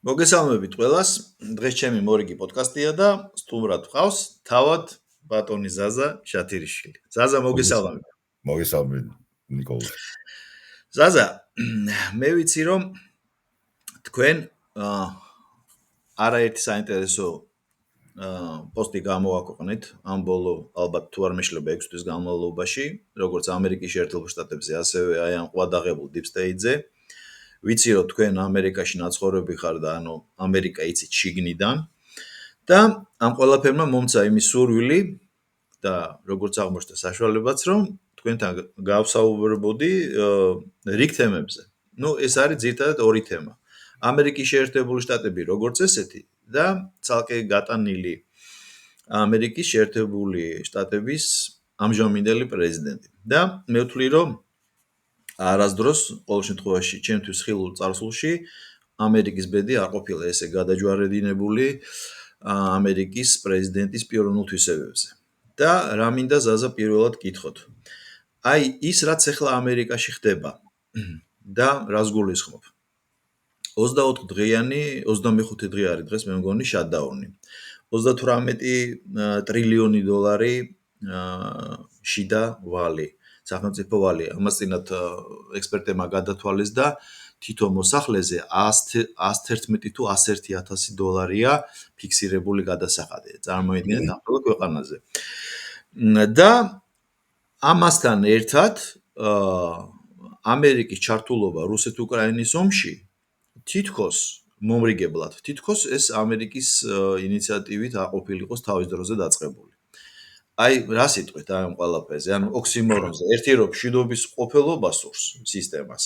მოგესალმებით ყველას. დღეს ჩემი მორიგი პოდკასტია და სტუმრად ვყავს თავად ბატონი ზაზა შათირიშვილი. ზაზა მოგესალმებით. მოგესალმებით ნიკოლოზ. ზაზა, მე ვიცი რომ თქვენ არაერთი საინტერესო პოსტი გამოაქვეყნეთ ამ ბოლო ალბათ თუ არ მეშლება 6 თვის განმავლობაში, როგორც ამერიკის შეერთებულ შტატებზე, ასევე აი ამ ყვადაღებულ Deep State-ზე. ვიცი რომ თქვენ ამერიკაში ნაცხოვრები ხარ და ანუ ამერიკა იცით შიგნიდან და ამ ყველაფერმა მომცა იმის სურვილი და როგორც აღმოჩნდა საშუალებაც რომ თქვენთან გავსაუბრებოდი რიგ თემებზე. ეს არის ძირითადად ორი თემა. ამერიკის შეერთებული შტატები როგორც ესეთი და ცალკე გატანილი ამერიკის შეერთებული შტატების ამჟამინდელი პრეზიდენტი. და მე ვთვლი რომ არასდროს ყოველ შემთხვევაში ჩემთვის ხილულ წარსულში ამერიკის ბედი არ ყოფილა ესე გადაჯვარედინებული ამერიკის პრეზიდენტის პიროვნულ თვისებებზე. და რა მინდა ზაზა პირველად გითხოთ. აი ის რაც ახლა ამერიკაში ხდება და რას გულისხმობ. 24 დღიანი, 25 დღე არის დღეს მე მგონი შატდაუნი. 38 ტრილიონი დოლარი შიდა ვალი. სახელმწიფო ვალი. ამას წინათ ექსპერტებმა გადათვალეს და თითო მოსახლეზე 111 თუ 101,000 დოლარია ფიქსირებული გადასახადი. წარმოიდგინეთ ამ ყველა ქვეყანაზე. და ამასთან ერთად ამერიკის ჩართულობა რუსეთ-უკრაინის ომში თითქოს მომრიგებლად, თითქოს ეს ამერიკის ინიციატივით აყოფილიყოს თავის დროზე დაწყებული. აი, რა სიტყვით ამ ყველაფერზე, ანუ ოქსიმორონზე, ერთი რომ მშვიდობის ყოფილობა სურს სისტემას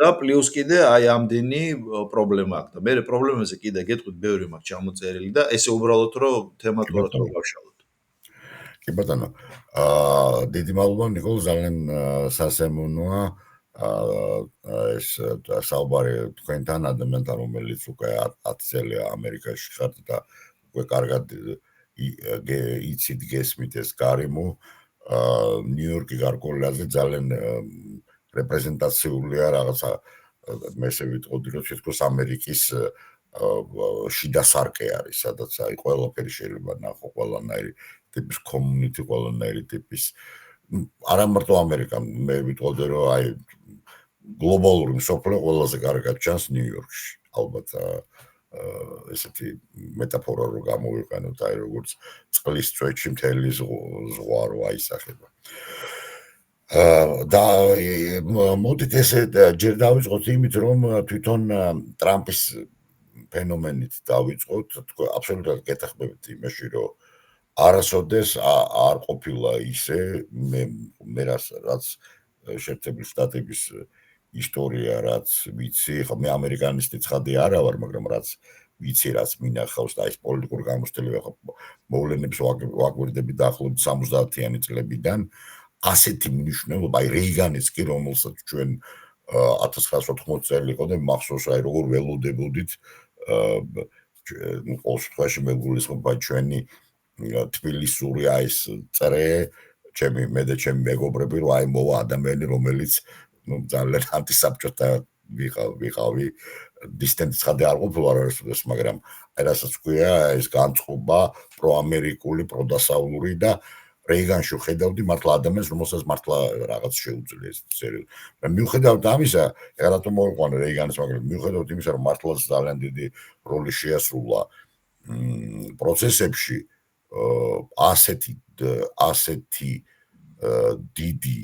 და პლუს კიდე აი ამდენი პრობლემა აქვს და მე პრობლემაზე კიდე გეტყვით ბევრი მაქვს ჩამოწერილი და ესე უბრალოდ რომ თემატურად გავშალოთ. კი ბატონო, დიდი მადლობა ნიკოლოზ, ძალიან სასიამოვნოა ეს საუბარი თქვენთან ადამიანთან, რომელიც უკვე 10 წელია ამერიკაში ხართ და უკვე კარგად იცით გესმით ეს გარემო. ნიუ-იორკი გარკვეულადზე ძალიან რეპრეზენტაციულია რაღაცა მე ესე ვიტყოდი რომ თითქოს ამერიკის შიდა სარკე არის, სადაც აი ყველაფერი შეიძლება ნახო, ყველანაირი ტიპის community, ყველანაირი ტიპის არა მარტო ამერიკა, მე ვიტყოდი რომ აი გლობალური მსოფლიო ყველაზე კარგად ჩანს ნიუ-იორკში. ალბათ ესეთი მეტაფორა რო გამოვიყენოთ, აი როგორც წყლის წვეთში მთელი ზღვა რო აისახება. და მოდით ესე ჯერ დავიწყოთ იმით, რომ თვითონ ტრამპის ფენომენით დავიწყოთ, აბსოლუტურად გეთახმებით იმაში, რომ არასოდეს არ ყოფილა ისე მე რაც შეერთებული შტატების ისტორია, რაც ვიცი, ხო მე ამერიკანისტი ცხადი არა ვარ, მაგრამ რაც ვიცი, რაც მინახავს და ის პოლიტიკური გამოცდილება ხო მოვლენებს ვაკვირდები დაახლოებით 70-იანი წლებიდან, ასეთი მნიშვნელობა, აი რეიგანის კი რომელსაც ჩვენ 1980 წელი იყო და მახსოვს აი როგორ ველოდებოდით ყოველ შემთხვევაში მე გულისხმობ ჩვენი თბილისური აი ეს წრე, მე და ჩემი მეგობრები რომ აი მოვა ადამიანი რომელიც ძალიან ანტისაბჭოთა ვიყავი დისტენცი ცხადე არ ყოფილა არასოდეს, მაგრამ აი რასაც ქვია ეს განწყობა პროამერიკული, პროდასავლური და რეიგანში ხედავდი მართლა ადამიანს, რომელსაც მართლა რაღაც შეუძლია ეს სერიოზ. მიუხედავად ამისა, რატომ მოიყვანა რეიგანის, მაგრამ მიუხედავად იმისა, რომ მართლა ძალიან დიდი როლი შეასრულა პროცესებში, ასეთი დიდი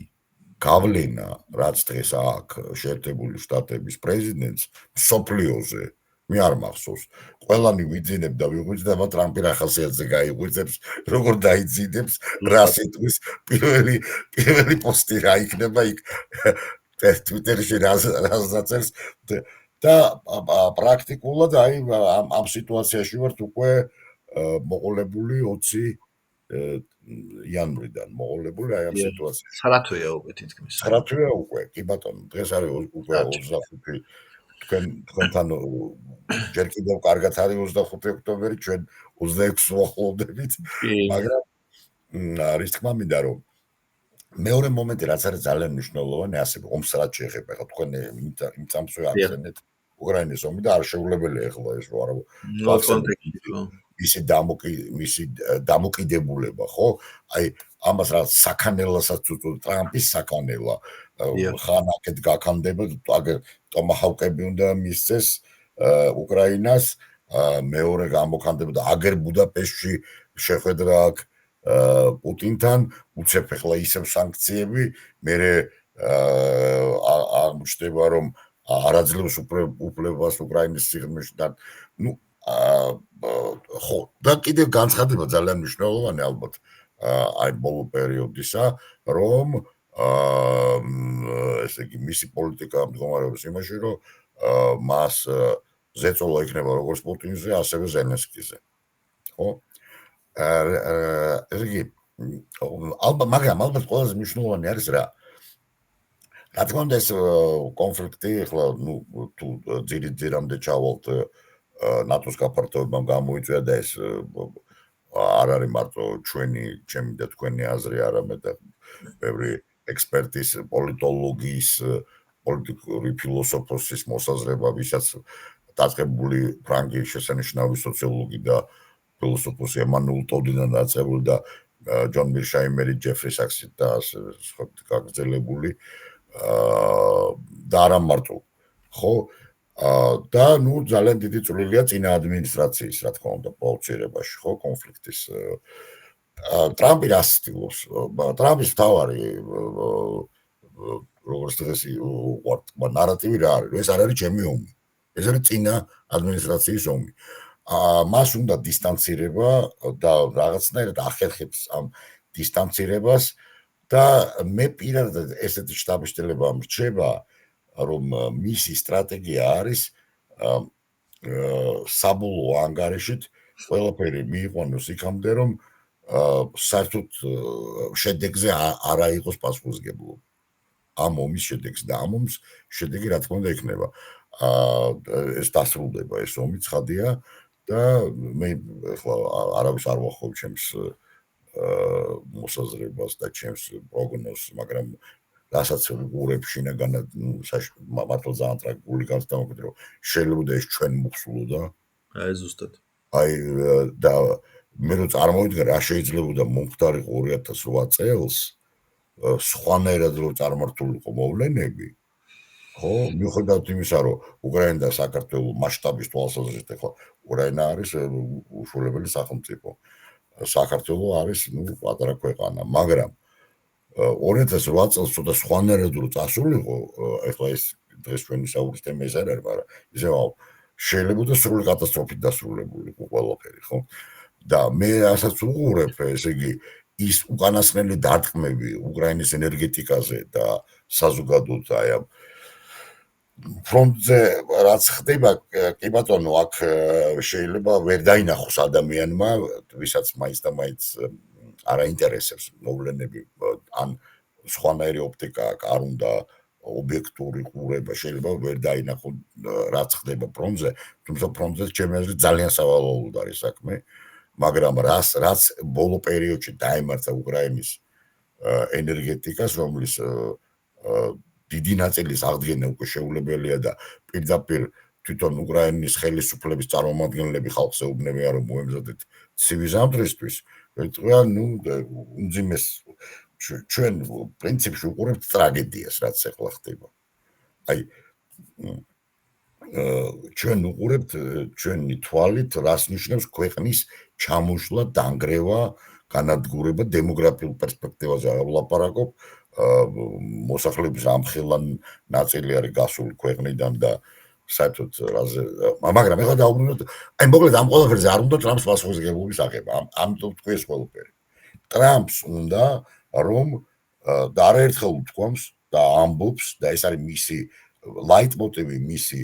გავლენა, რაც დღეს აქვს შეერთებული შტატების პრეზიდენტს მსოფლიოზე, მე არ მახსოვს. ყველანი ვიძინებ და ვიღვიძდება ტრამპი რა ხასიათზე გაიღვიძებს, როგორ დაიძინებს, რა სიტყვის პირველი პოსტი რა იქნება იქ ტვიტერში რაზეც და პრაქტიკულად აი ამ სიტუაციაში ვართ უკვე მოყოლებული 20 იანვრიდან მოყოლებული აი ამ სიტუაციაში. 9 თვეა უკვე თითქმის. 9 თვეა უკვე, კი ბატონო, დღეს არის უკვე 25 თქვენთან ჯერ კიდევ კარგად არის 25 ოქტომბერი, ჩვენ 26 ვახლოვდებით, მაგრამ არის თქმა მინდა რომ მეორე მომენტი რაც არის ძალიან მნიშვნელოვანი, ასე ომს რაც შეეხება, ხო თქვენ იმ წამსვე ახსენეთ უკრაინის ომი და არ შეუძლებელია ეხლა ეს რა მისი დამოკიდებულება, ხო? აი ამას რა საქანელასაც უწოდ ტრამპის საქანელა ხან აქეთ გაქანდება, აგერ ტომაჰავკები უნდა მისცეს უკრაინას, მეორე გამოქანდება და აგერ ბუდაპეშტში შეხვედრა აქვს პუტინთან, უცებ ახლა ისევ სანქციები, მერე აღმოჩნდება რომ არაძლევს უფლებას უკრაინის სიღრმეში და ნუ ხო და კიდევ განცხადება ძალიან მნიშვნელოვანი ალბათ აი ბოლო პერიოდისა რომ ესე იგი მისი პოლიტიკა მდგომარეობს იმაში რომ მას ზეწოლა იქნება როგორც პუტინზე ასევე ზელენსკიზე ხო ესე იგი ალბათ ყველაზე მნიშვნელოვანი არის რა თქმა უნდა ეს კონფლიქტი ახლა ნუ თუ ძირამდე ჩავალთ ნატოს გაფართოებამ გამოიწვია და ეს არ არის მარტო ჩემი და თქვენი აზრი, არამედ ბევრი ექსპერტის, პოლიტოლოგის, პოლიტიკური ფილოსოფოსის მოსაზრება, ვისაც დაწყებული ფრანგი შესანიშნავი სოციოლოგი და ფილოსოფოსი ემანუელ ტოდიდან დაწყებული და ჯონ მირშაიმერი, ჯეფრი საქსი და სხვა გაგრძელებული და არა მარტო ხო და ნუ ძალიან დიდი წვლილია წინა ადმინისტრაციის რა თქმა უნდა პროცესებში ხო კონფლიქტის ტრამპი რას ცდილობს ტრამპის თავარი როგორც დღეს ნარატივი რა არის ეს არ არის ჩემი ომი ეს არის წინა ადმინისტრაციის ომი მას უნდა დისტანცირება და რაღაცნაირად ახერხებს ამ დისტანცირებას და მე პირადად ესეთი შტაბ-შტილება მრჩება რომ მისი სტრატეგია არის საბოლოო ანგარიშით ყველაფერი მიიყვანოს იქამდე რომ საერთოდ შედეგზე არ აიღოს პასუხისმგებლობა ამ ომის შედეგს და ამ ომის შედეგი რა თქმა უნდა იქნება ეს დასრულდება ეს ომი ცხადია და მე ახლა არავის არ ვახობ ჩემს მოსაზრებას და ჩემს პროგნოზს მაგრამ რასაც ვუყურებ შინაგანად მართლა ძალიან ტრაგიკული განცდამები რომ შეიძლება ეს ჩვენ მოხსულოდა აი ზუსტად აი და მე რო წარმოვიდგენ რა შეიძლებოდა მომხდარიყო 2008 წელს სხვანაირად რო წარმართულიყო მოვლენები ხო მიუხედავად იმისა რომ უკრაინა და საქართველოს მასშტაბის თვალსაზრისით ახლა უკრაინა არის უშუალებელი სახელმწიფო საქართველოს არის ნუ პატარა ქვეყანა მაგრამ 2008 წელს ცოტა სხვანაირად რო წასულიყო ახლა ეს დღეს ჩვენი საუბრის თემა ეს არ არის მაგრამ ისევ შეიძლება სრული კატასტროფით დასრულებულიყო ყველაფერი ხო და მე რასაც ვუყურებ ესე იგი ის უკანასკნელი დარტყმები უკრაინის ენერგეტიკაზე და საზოგადოოდ აი ამ ფრონტზე რაც ხდება კი ბატონო აქ შეიძლება ვერ დაინახოს ადამიანმა ვისაც მაინც და მაინც არ აინტერესებს მოვლენები ან სხვანაირი ოპტიკა არ უნდა ობიექტური ყურება შეიძლება ვერ დაინახო რაც ხდება ფრონტზე თუმცა ფრონტზე ჩემი აზრით ძალიან სავალალოდ არის საქმე მაგრამ რაც ბოლო პერიოდში დაემართა უკრაინის ენერგეტიკას რომლის დიდი ნაწილის აღდგენა უკვე შეუძლებელია და პირდაპირ თვითონ უკრაინის ხელისუფლების წარმომადგენლები ხალხს ეუბნებიან რომ მოემზადეთ ცივი ზამთრისთვის ეთქვია ნუ უმძიმეს ჩვენ პრინციპში უყურებთ ტრაგედიას რაც ახლა ხდება აი ჩვენ უყურებთ ჩვენი თვალით რას ნიშნავს ქვეყნის ჩამოშლა დანგრევა განადგურება демографიულ პერსპექტივაზე არ ვლაპარაკობ მოსახლეობის ამხელან ნაწილი არის გასული ქვეყნიდან და საერთოდ რაზე მაგრამ ეხლა დაუბრუნოთ აი მოკლედ ამ ყველაფერზე არ უნდა ტრამპს პასუხისმგებლობის აღება ამიტომ თქვი ეს ყველაფერი ტრამპს უნდა რომ და არაერთხელ უთქვამს და ამბობს და ეს არის მისი ლაიტმოტივი მისი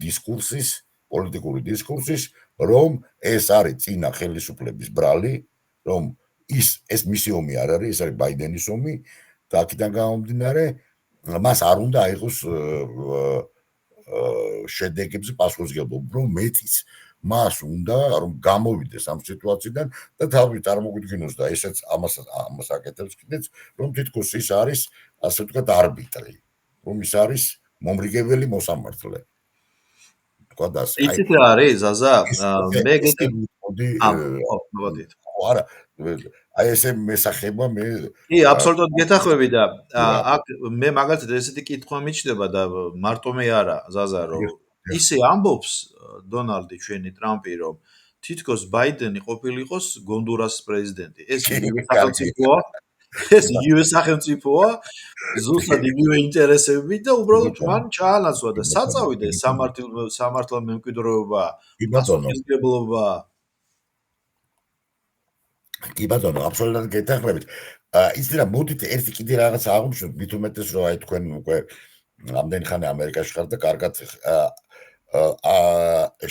დისკურსის პოლიტიკური დისკურსის რომ ეს არის წინა ხელისუფლების ბრალი რომ ეს მისი ომი არ არის ეს არის ბაიდენის ომი და აქედან გამომდინარე მას არ უნდა აიღოს შედეგებზე პასუხისმგებლობა რომ მეტიც მას უნდა რომ გამოვიდეს ამ სიტუაციიდან და თავი წარმოგვიდგინოს და ესეც ამას აკეთებს კიდეც რომ თითქოს ის არის ასე ვთქვათ არბიტრი რომ ის არის მომრიგებელი მოსამართლე თქვა და ასე. იცით რა არის ზაზა? მე ესე ვიტყოდი მოგეთ. არა აი ესე მესახება მე კი, აბსოლუტურად გეთახვები და აქ მე მაგალითად ესეთი კითხვა მიჩნდება და მარტო მე არა, ზაზა, რომ ისე ამბობს დონალდი ჩვენი ტრამპი, რომ თითქოს ბაიდენი ყოფილიყოს გონდურასის პრეზიდენტი. ეს იგივე სახელმწიფოა, ეს იგივე სახელმწიფოა, ზუსტად იგივე ინტერესები და უბრალოდ მან ჩაანაცვლა და საწავიდა სამართალ მემკვიდრეობა, პასუხისმგებლობა. კი ბატონო, აბსოლუტურად გეთანხმებით. იცით რა, მოდით ერთი კიდე რაღაც აღვნიშნოთ, მით უმეტეს რომ აი თქვენ უკვე ამდენი ხანი ამერიკაში ხართ და კარგად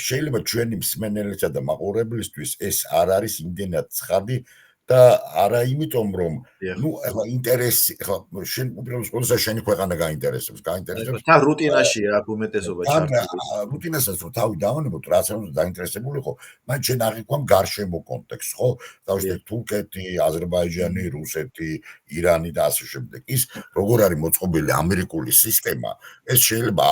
შეიძლება ჩვენი მსმენელისა და მაყურებლისთვის ეს არ არის იმდენად ცხადი და არა იმიტომ რომ ნუ ახლა ინტერესი ახლა შენ უბრალოდ ყველაზე შენი ქვეყანა გაინტერესებს თან რუტინაშია აქ უმეტესობა ჩართული რუტინასაც რომ თავი დავანებოთ რაც უნდა დაინტერესებულიყო მან შენ აღიქვამ გარშემო კონტექსტს ხო დავშე თურქეთი აზერბაიჯანი რუსეთი ირანი და ასე შემდეგ ის როგორ არის მოწყობილი ამერიკული სისტემა ეს შეიძლება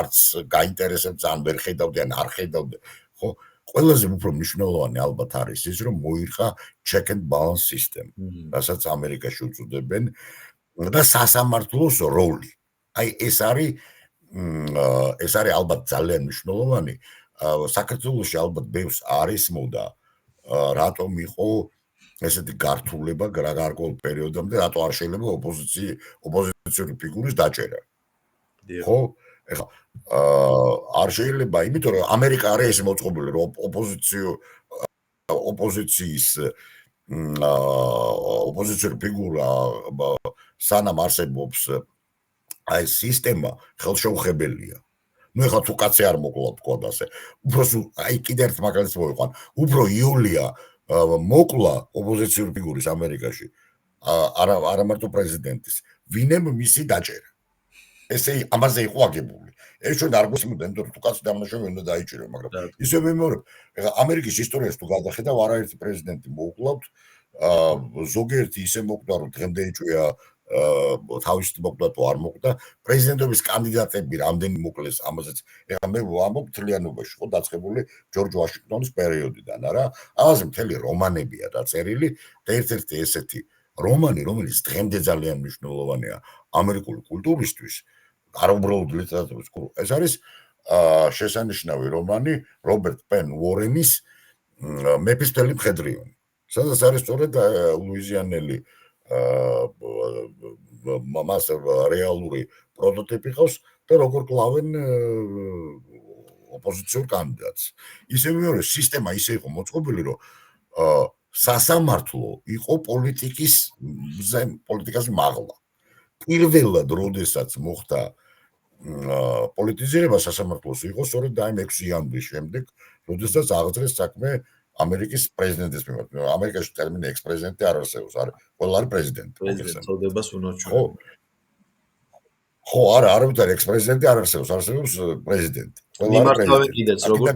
არც გაინტერესებს ან ვერ ხედავდი ან არ ხედავდი ხო ყველაზე უფრო მნიშვნელოვანი ალბათ არის ის რომ მოირხა check and balance system რასაც ამერიკაში უწოდებენ და სასამართლოს როლი აი ეს არის ალბათ ძალიან მნიშვნელოვანი საქართველოში ალბათ ბევრს არის მოდა რატომ იყო ესეთი გართულება გარკვეულ პერიოდამდე რატო არ შეიძლება ოპოზიციური ფიგურის დაჭერა ხო ეხლა არ შეიძლება იმიტომ რომ ამერიკა არის ეს მოწყობილი რომ ოპოზიციური ფიგურა სანამ არსებობს აი სისტემა ხელშეუხებელია ну ეხლა თუ კაცი არ მოკლა თქვა და ასე უფრო აი კიდე ერთ მაგალითს მოვიყვან უფრო იულია მოკლა ოპოზიციური ფიგურის ამერიკაში არა მარტო პრეზიდენტის ვინემ მისი დაჭერა ესე ამაზე იყო აგებული ეს ჩვენ არ გვესმოდა იმიტომ რომ თუ კაცი დამნაშავე უნდა დაიჭირო მაგრამ ისე ვიმეორებ ეხლა ამერიკის ისტორიაში თუ გადახედავ არაერთი პრეზიდენტი მოუკლავთ ზოგიერთი ისე მოკვდა რომ დღემდე იჭვია თავის მოკვდა თუ არ მოკვდა პრეზიდენტობის კანდიდატები რამდენი მოკლეს ამაზეც ეხლა მე ვამბობ თლიანობაში ხო დაწყებული ჯორჯ ვაშინგტონის პერიოდიდან არა ამაზე მთელი რომანებია დაწერილი და ერთ-ერთი ესეთი რომანი რომელიც დღემდე ძალიან მნიშვნელოვანია ამერიკული კულტურისთვის არ უბრალოდ ლიტერატურის ეს არის შესანიშნავი რომანი რობერტ პენ უორენის მეფისფერი მხედრიონი სადაც არის სწორედ ლუიზიანელი მას რეალური პროტოტიპი ყავს და როგორ კლავენ ოპოზიციურ კანდიდატს ისე მეორე სისტემა ისე იყო მოწყობილი რომ სასამართლო იყო პოლიტიკაზე მაღლა პირველად როდესაც მოხდა პოლიტიზირება სასამართლოს იყო სწორედ აი 6 იანვრის შემდეგ როდესაც აღძრეს საქმე ამერიკის პრეზიდენტის მიმართ ამერიკაში ტერმინი ექს-პრეზიდენტი არ არსებობს არა ყველა არის პრეზიდენტი წოდებას უნოჩვენ ხო არა არავითარი ექს-პრეზიდენტი არ არსებობს არსებობს პრეზიდენტი ყველა არის პრეზიდენტი კიდეც როგორც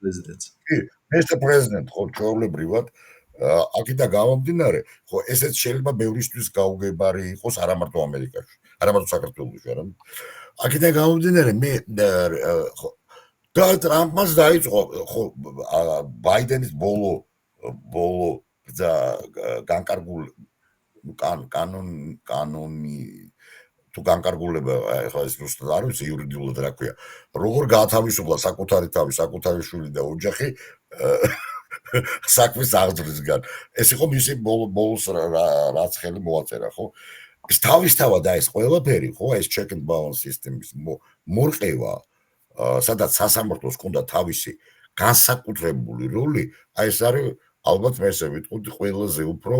პრეზიდენტი კი ეს პრეზიდენტი ხო ჩვეულებრივად აქედა გამომდინარე ხო ესეც შეიძლება ბევრისთვის გაუგებარი იყოს არა მარტო ამერიკაში არა მარტო საქართველოში არა აქედა გამომდინარე მე ხო და ტრამპმაც დაიწყო ხო ბაიდენის ბოლო განკარგული კანონი თუ განკარგულება ახლა ეს ზუსტად არ ვიცი იურიდიულად რა ქვია როგორ გაათავისუფლა საკუთარი თავი საკუთარი შვილი და ოჯახი საქმის აღძვრისგან ეს იყო მისი ბოლოს რაც ხელი მოაწერა ხო ეს თავისთავად და ეს ყველაფერი ხო ეს check and balance სისტემის მორყევა სადაც სასამართლოს ჰქონდა თავისი განსაკუთრებული როლი აი ეს არის ალბათ მე ესე ვიტყოდი ყველაზე უფრო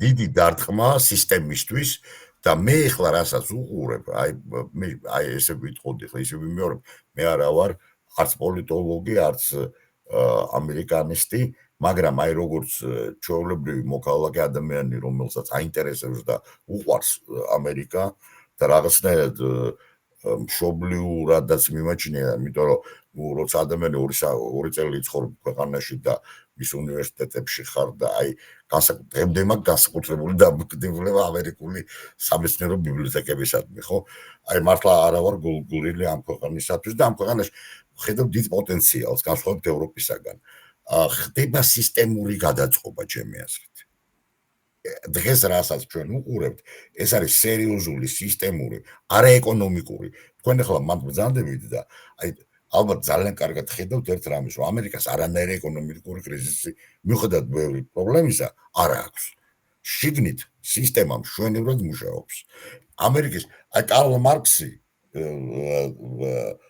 დიდი დარტყმა სისტემისთვის და მე ახლა რასაც უყურებ აი ესე ვიტყოდი ხა ისე ვიმეორებ მე არა ვარ არც პოლიტოლოგი არც ამერიკანისტი მაგრამ აი როგორც ჩვეულებრივი მოქალაქე ადამიანი რომელსაც აინტერესებს და უყვარს ამერიკა და რაღაცნაირად მშობლიურადაც მიმაჩნია, იმიტომ რომ როცა ადამიანი 2 წელი ცხოვრობს ქვეყანაში და მის უნივერსიტეტებში ხარ და აი დღემდე მაქვს განსაკუთრებული დამოკიდებულება ამერიკული სამეცნიერო ბიბლიოთეკებისადმი, ხო? აი მართლა არა ვარ გულგურილი ამ ქვეყნისათვის და ამ ქვეყანაში ხედავ დიდ პოტენციალს განსხვავებით ევროპისაგან. ხდება სისტემური გადაწყობა ჩემი აზრით. დღეს რასაც ჩვენ უყურებთ, ეს არის სერიოზული, სისტემური, არაეკონომიკური. თქვენ ახლა მანდ ბრძანდებით და აი ალბათ ძალიან კარგად ხედავთ ერთ რამეს, რომ ამერიკას არანაირი ეკონომიკური კრიზისი მიუხედავად ბევრი პრობლემისა არ აქვს. შიგნით სისტემა მშვენივრად მუშაობს. ამერიკის აი კარლ მარქსი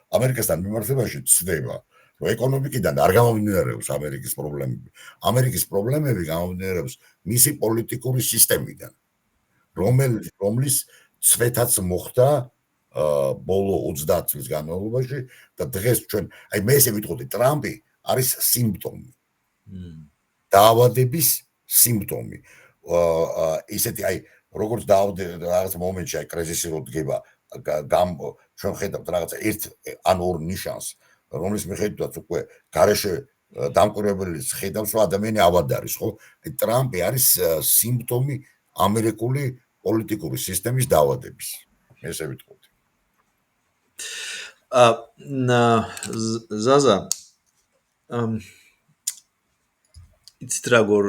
ამერიკასთან მიმართებაში ცდება, რომ ეკონომიკიდან არ გამომდინარეობს ამერიკის პრობლემები. ამერიკის პრობლემები გამომდინარეობს მისი პოლიტიკური სისტემიდან, რომლის ცვეთაც მოხდა ბოლო 30 წლის განმავლობაში და დღეს ჩვენ აი მე ესე ვიტყოდი, ტრამპი არის სიმპტომი. დაავადების სიმპტომი. ისეთი აი როგორც რაღაც მომენტში აი კრიზისი რო დგება, ჩვენ ხედავთ რაღაც ერთ ან ორ ნიშანს, რომლის მიხედვითაც უკვე გარეშე დამკვირვებელიც ხედავს, რომ ადამიანი ავად არის, ხო? აი ტრამპი არის სიმპტომი ამერიკული პოლიტიკური სისტემის დაავადების. მე ესე ვიტყოდი. ზაზა იცით როგორ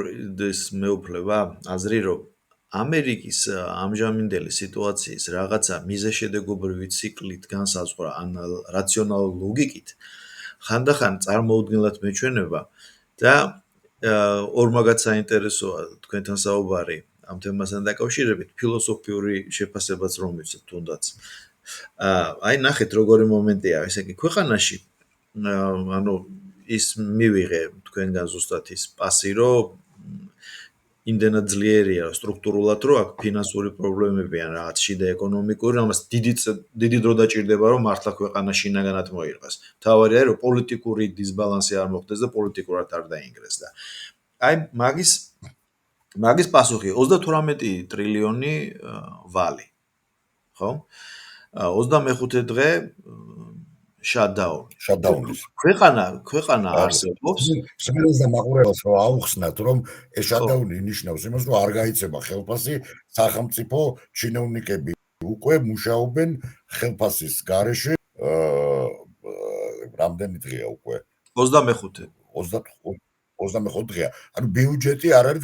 ეს მეუფლება აზრი, რომ ამერიკის ამჟამინდელი სიტუაციის რაღაცა მიზეშედეგობრივი ციკლით განსაზღვრა ან რაციონალურ ლოგიკით ხანდახან წარმოუდგენლად მეჩვენება და ორ მაგათ საინტერესოა თქვენთან საუბარი ამ თემასთან დაკავშირებით ფილოსოფიური შეფასებაც რომ მივცეთ თუნდაც აი ნახეთ როგორი მომენტია ესე იგი ქვეყანაში ანუ ის მივიღე თქვენგან ზუსტად ის პასი რომ იმდენად ძლიერია სტრუქტურულად რომ აქ ფინანსური პრობლემები ან რაღაც შიდა ეკონომიკური რამაც დიდი დრო დაჭირდება რომ მართლა ქვეყანა შინაგანად მოირღეს. თავარია რომ პოლიტიკური დისბალანსი არ მოხდეს და პოლიტიკურად არ დაინგრეს და აი მაგის პასუხი 38 ტრილიონი ვალი. ხო? 25 დღე შატდაუნის. ქვეყანა არსებობს. სმენელს და მაყურებელს რომ აუხსნათ, რომ ეს შატდაუნი ნიშნავს იმას, რომ არ გაიცემა ხელფასი, სახელმწიფო ჩინოვნიკები უკვე მუშაობენ ხელფასის გარეშე რამდენი დღეა უკვე? 25 დღეა. ანუ ბიუჯეტი არ არის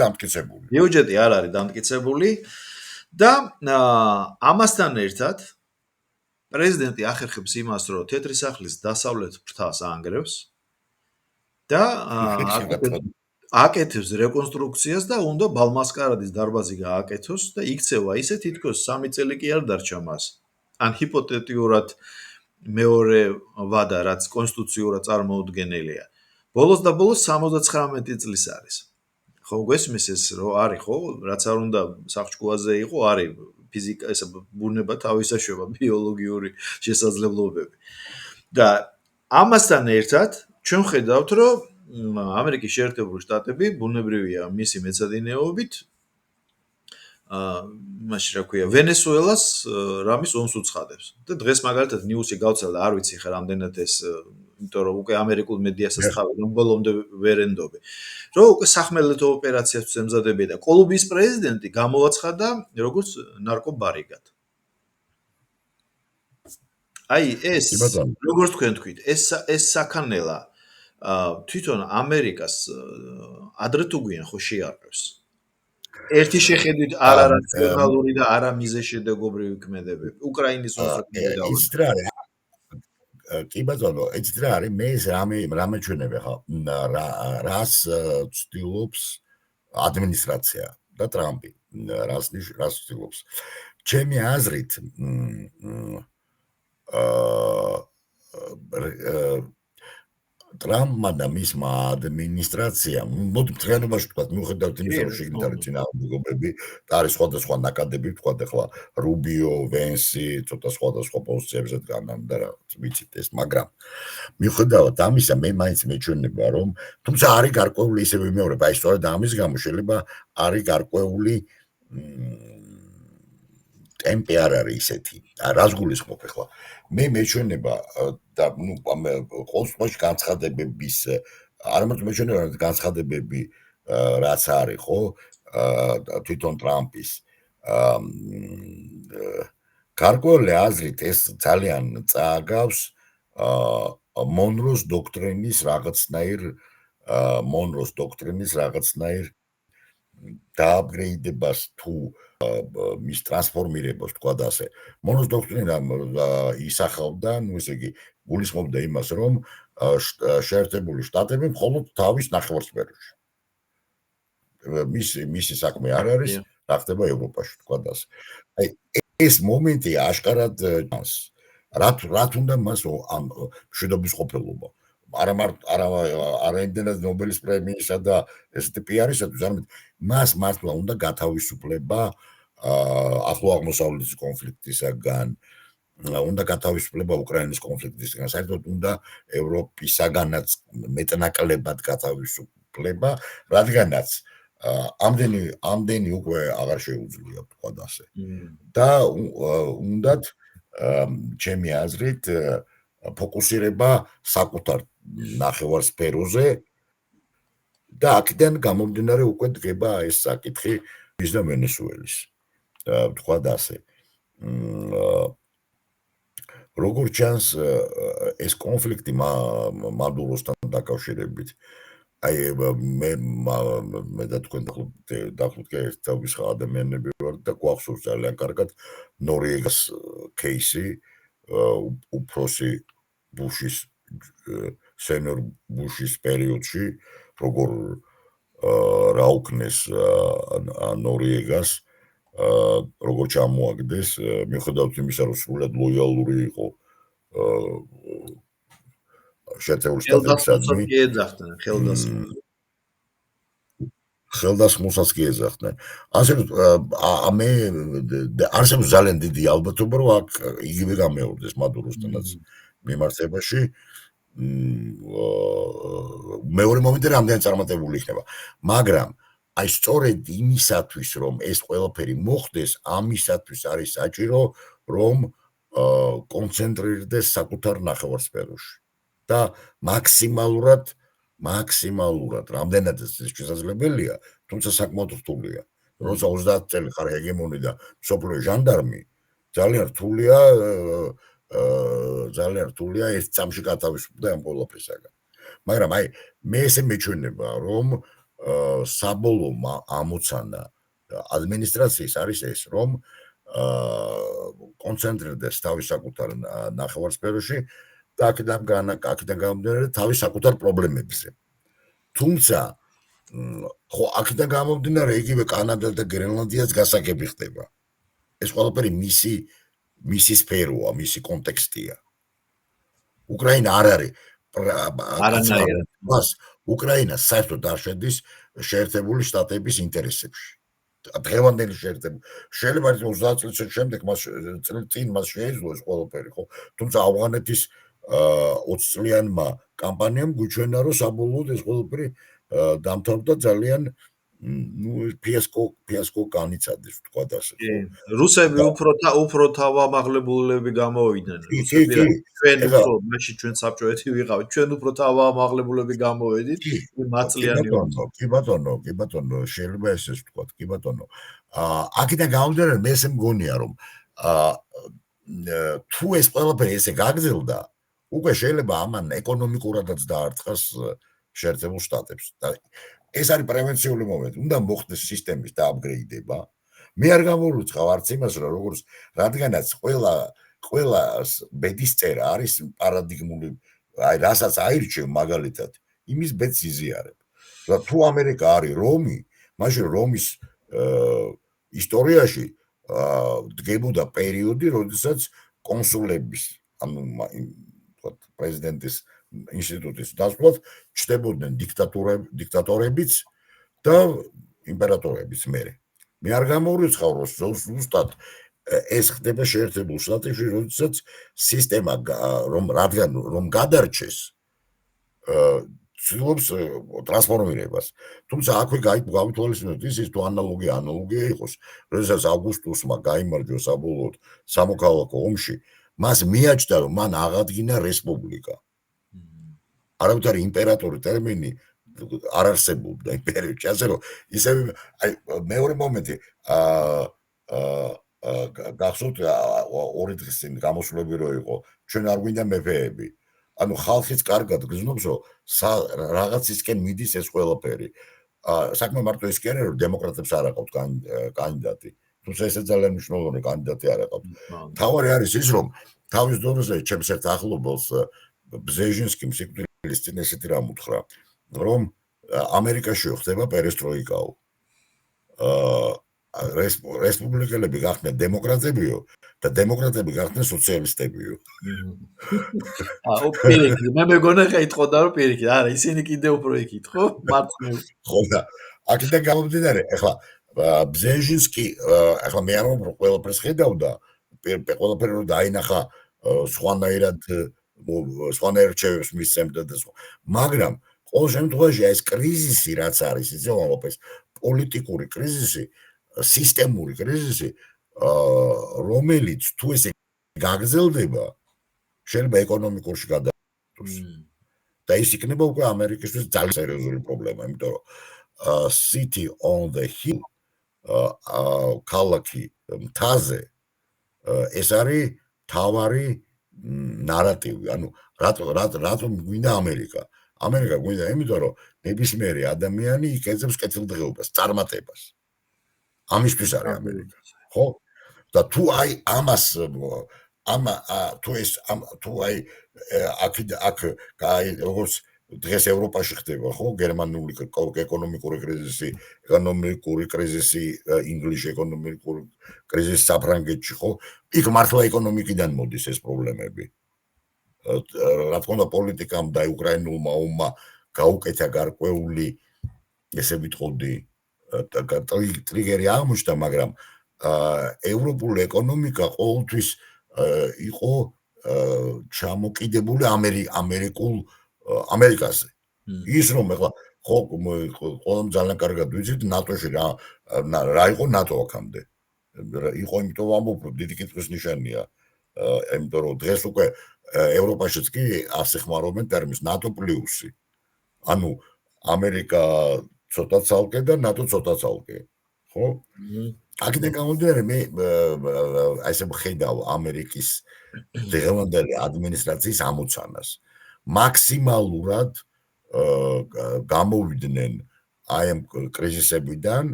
დამტკიცებული. და ამასთან ერთად პრეზიდენტი ახერხებს იმას, რომ თეთრი სახლის დასავლეთ ფრთას აანგრევს და აკეთებს რეკონსტრუქციას და უნდა ბალმასკარადის დარბაზი გააკეთოს და იქცევა ისე თითქოს 3 წელი კი არ დარჩა მას. ან ჰიპოთეტიურად მეორე ვადა, რაც კონსტიტუციურად წარმოუდგენელია. ბოლოს 79 წლის არის. ხო, გვესმის ეს რო არის, ხო, რაც არ უნდა საფრთხეზე იყო, არის ფიზიკა, ეს ბუნება თავისაშობა, ბიოლოგიური შესაძლებლობები. და ამასთან ერთად ჩვენ ხედავთ, რომ ამერიკის შეერთებული შტატები ბუნებრივია მისი მეცადინეობით მაშინ რა ქვია, ვენესუელას რამის ომს უცხადებს. და დღეს მაგალითად ნიუსი გავცელდა, არ ვიცი ხა რამდენად ეს, იმიტომ რომ უკვე ამერიკულ მედიასაც ხავი, რომ ბოლომდე ვერ ენდობი. რომ უკვე სახმელეთო ოპერაციას ემზადებია და კოლუმბიის პრეზიდენტი გამოაცხადა როგორც ნარკობარიგად. აი ეს როგორც თქვენ თქვით, ეს საქანელა თვითონ ამერიკას ადრე თუ გვიან ხო შეარყევს. ერთი შეხედვით არარაციონალური და არამიზეშედეგობრივი ქმედებები. უკრაინის ომს კი ბატონო, იცით რა არის, მე ეს რამე ჩვენები ხა, რას ცდილობს ადმინისტრაცია და ტრამპი, რას ცდილობს. ჩემი აზრით, ტრამპმა და მისმა ადმინისტრაციამ, მოდი მთლიანობაში ვთქვათ, მიუხედავად იმისა, რომ შიგნით არის წინააღმდეგობები და არის სხვადასხვა ნაკადები, ვთქვათ ახლა რუბიო, ვენსი, ცოტა სხვადასხვა პოზიციებზე დგანან და რა ვიცით ეს, მაგრამ მიუხედავად ამისა, მე მაინც მეჩვენება, რომ თუმცა არის გარკვეული ისე ვიმეორებ, აი სწორედ ამის გამო შეიძლება არის გარკვეული ტემპი არ არის ისეთი. რას გულისხმობ ახლა? მე მეჩვენება და ყოველ შემთხვევაში განცხადებების არ მეჩვენება განცხადებები რაც არის ხო თვითონ ტრამპის გარკვეული აზრით ეს ძალიან წააგავს მონროს დოქტრინის რაღაცნაირ დააპგრეიდებას თუ მის ტრანსფორმირებას თქვა და ასე მონროს დოქტრინა ისახავდა ესე იგი გულისხმობდა იმას რომ შეერთებული შტატები მხოლოდ თავის ნახევარსფეროში მისი საქმე არ არის რა ხდება ევროპაში თქვა და ასე აი ეს მომენტი აშკარად ჩანს რა თუნდა მას ამ მშვიდობის ყოფილობა არა იმდენად ნობელის პრემიისა და ესეთი პიარისათვის არამედ მას მართლა უნდა გათავისუფლება ახლო აღმოსავლეთის კონფლიქტისაგან უნდა გათავისუფლება უკრაინის კონფლიქტისგან საერთოდ უნდა ევროპისაგანაც მეტნაკლებად გათავისუფლება რადგანაც ამდენი უკვე აღარ შეუძლია თქვა და ასე და უნდათ ჩემი აზრით ფოკუსირება საკუთარ ნახევარსფეროზე და აქედან გამომდინარე უკვე დგება ეს საკითხი ის და ვენესუელის თქვა და ასე როგორ ჩანს ეს კონფლიქტი მადუროსთან დაკავშირებით აი მე და თქვენ დაახლოებით ერთავის ადამიანები ვართ და გვახსოვს ძალიან კარგად ნორიეგას кейსი უფროსი ბუშის სენიორ ბუშის პერიოდში როგორ რაუკნეს ნორიეგას როგორ ჩამოაგდეს მიუხედავად იმისა რომ სრულად ლოიალური იყო შეერთებული შტატებისადმი ხელდასმულსაც კი ეძახდნენ ასე რომ მე არსებობს ძალიან დიდი ალბათობა რომ აქ იგივე გამეორდეს მადუროსთანაც მიმართებაში მეორე მომენტი რამდენი წარმატებული იქნება მაგრამ აი სწორედ იმისათვის რომ ეს ყველაფერი მოხდეს ამისათვის არის საჭირო რომ კონცენტრირდეს საკუთარ ნახევარსფეროში და მაქსიმალურად რამდენადაც ეს შესაძლებელია თუმცა საკმაოდ რთულია როცა 30 წელი ხარ ჰეგემონი და სოფლიო ჟანდარმი ძალიან რთულია ერთ წამში გათავისუფლდა ამ ყველაფრისაგან მაგრამ აი მე ესე მეჩვენება რომ საბოლოო ამოცანა ადმინისტრაციის არის ეს რომ კონცენტრირდეს თავის საკუთარ ნახევარსფეროში და აქედან გამომდინარე თავის საკუთარ პრობლემებზე. თუმცა ხო აქედან გამომდინარე იგივე კანადა და გრენლანდიაც გასაგები ხდება. ეს ყველაფერი მისი სფეროა, მისი კონტექსტია. უკრაინა არ არის მას უკრაინა საერთოდ არ შედის შეერთებული შტატების ინტერესებში. დღევანდელი შეერთებული შეიძლება 30 წლის შემდეგ მას შეეძლო ეს ყველაფერი ხო თუმცა ავღანეთის 20 წლიანმა კამპანიამ გვიჩვენა რომ საბოლოოდ ეს ყველაფერი დამთავრდა ძალიან ფიასკო განიცადეს თქვა და ასე ხო რუსები უფრო თავამაღლებულები გამოვიდნენ რუსები ჩვენ უფრო მაშინ ჩვენ საბჭოეთი ვიყავით ჩვენ უფრო თავამაღლებულები გამოვედით მაწლიანი კი ბატონო შეიძლება ესეც თქვა კი ბატონო აქედან გამომდინარე მე ესე მგონია რომ თუ ეს ყველაფერი ესე გაგრძელდა უკვე შეიძლება ამან ეკონომიკურადაც დაარტყას შეერთებულ შტატებს და ეს არის პრევენციული მომენტი. უნდა მოხდეს სისტემის დააპგრეიდება. მე არ გამოვიწყავ არც იმას, რომ როგორც რადგანაც ყველა ბედისწერა არის პარადიგმული, აი რასაც აირჩევ მაგალითად, იმის ბედს იზიარებ. და თუ ამერიკა არის რომი, მაშინ რომის ისტორიაში დგებოდა პერიოდი, როდესაც კონსულების, ანუ პრეზიდენტის ინსტიტუტის დასვლად ჩნდებოდნენ დიქტატორებიც და იმპერატორებიც მერე. მე არ გამოვიწყავ რომ ზუსტად ეს ხდება შეერთებულ შტატებში, როდესაც სისტემა რომ გადარჩეს ცდილობს ტრანსფორმირებას. თუმცა აქვე გავითვალისწინოთ ის თუ ანალოგია იყოს, როდესაც ავგუსტუსმა გაიმარჯვა საბოლოოდ სამოქალაქო ომში, მას მიაჩნდა რომ მან აღადგინა რესპუბლიკა. არავითარი იმპერატორი ტერმინი არ არსებობდა იმ პერიოდში, ასე რომ ისევ აი მეორე მომენტი გახსოვთ ორი დღის წინ გამოსვლები რო იყო, ჩვენ არ გვინდა მეფეები. ანუ ხალხიც კარგად გრძნობს, რომ რაღაცისკენ მიდის ეს ყველაფერი. საქმე მარტო ის კი არა, რომ დემოკრატებს არ აყავთ კანდიდატი. თუმცა ესე ძალიან მნიშვნელოვანი კანდიდატი არ აყავთ. თავარი არის ის, რომ თავის დროზე ჩემს ერთ ახლობელს ბზეჟინსკიმ სიკვდილის წინ ესეთი რამ უთხრა, რომ ამერიკაში ხდება პერესტროიკაო. რესპუბლიკელები გახდნენ დემოკრატებიო და დემოკრატები გახდნენ სოციალისტებიო. პირიქით, მე მეგონა ეკითხოდა რომ პირიქით, არა, ისინი კიდე უფრო ეკითხო, მარცხნივ. ხო და აქედან გამომდინარე, ახლა ბზეჟინსკი, ახლა მე არ მომბრო ყველაფერს ხედავდა, ყველაფერი რომ დაინახა სხვანაირად რჩევებს მისცემდა და სხვა. მაგრამ ყოველ შემთხვევაში ეს კრიზისი რაც არის, იცი ლაპარაკობს, პოლიტიკური კრიზისი, სისტემური კრიზისი, რომელიც თუ ესე გაგრძელდება, შეიძლება ეკონომიკურში გადაიდოს. და ის იქნება უკვე ამერიკისთვის ძალიან სერიოზული პრობლემა, იმიტომ რომ city on the hill ქალაქი მთაზე ეს არის თავარი ნარატივი, ანუ რატომ გვინდა ამერიკა? ამერიკა გვინდა იმიტომ რომ ნებისმიერი ადამიანი იქ ეძებს კეთილდღეობას, წარმატებას. ამისთვის არის ამერიკა, ხო? და თუ აი ამას თუ აი აქ როგორც დღეს ევროპაში ხდება, ხო, გერმანული ეკონომიკური კრიზისი, ინგლისში ეკონომიკური კრიზისი საფრანგეთში, ხო? იქ მართლა ეკონომიკიდან მოდის ეს პრობლემები. რა თქმა უნდა, პოლიტიკამ და უკრაინულმა ომმა გაუკეთა გარკვეული, ესე ვიტყოდი, ტრიგერი აღმოჩნდა, მაგრამ ევროპული ეკონომიკა ყოველთვის იყო ჩამოკიდებული ამერიკაზე. ის რომ ეხლა ხო ყველამ ძალიან კარგად ვიცით ნატოში რა იყო ნატო აქამდე. იყო იმიტომ ვამბობ, დიდი კითხვის ნიშანია. იმიტომ რომ დღეს უკვე ევროპაშიც კი ასეხმარობენ ტერმინს ნატო პლუსი. ანუ ამერიკა ცოტა ცალკე და ნატო ცოტა ცალკე. ხო? აქედან გამომდინარე მე ასე ვხედავ ამერიკის დღევანდელი ადმინისტრაციის ამოცანას. მაქსიმალურად გამოვიდნენ აი ამ კრიზისებიდან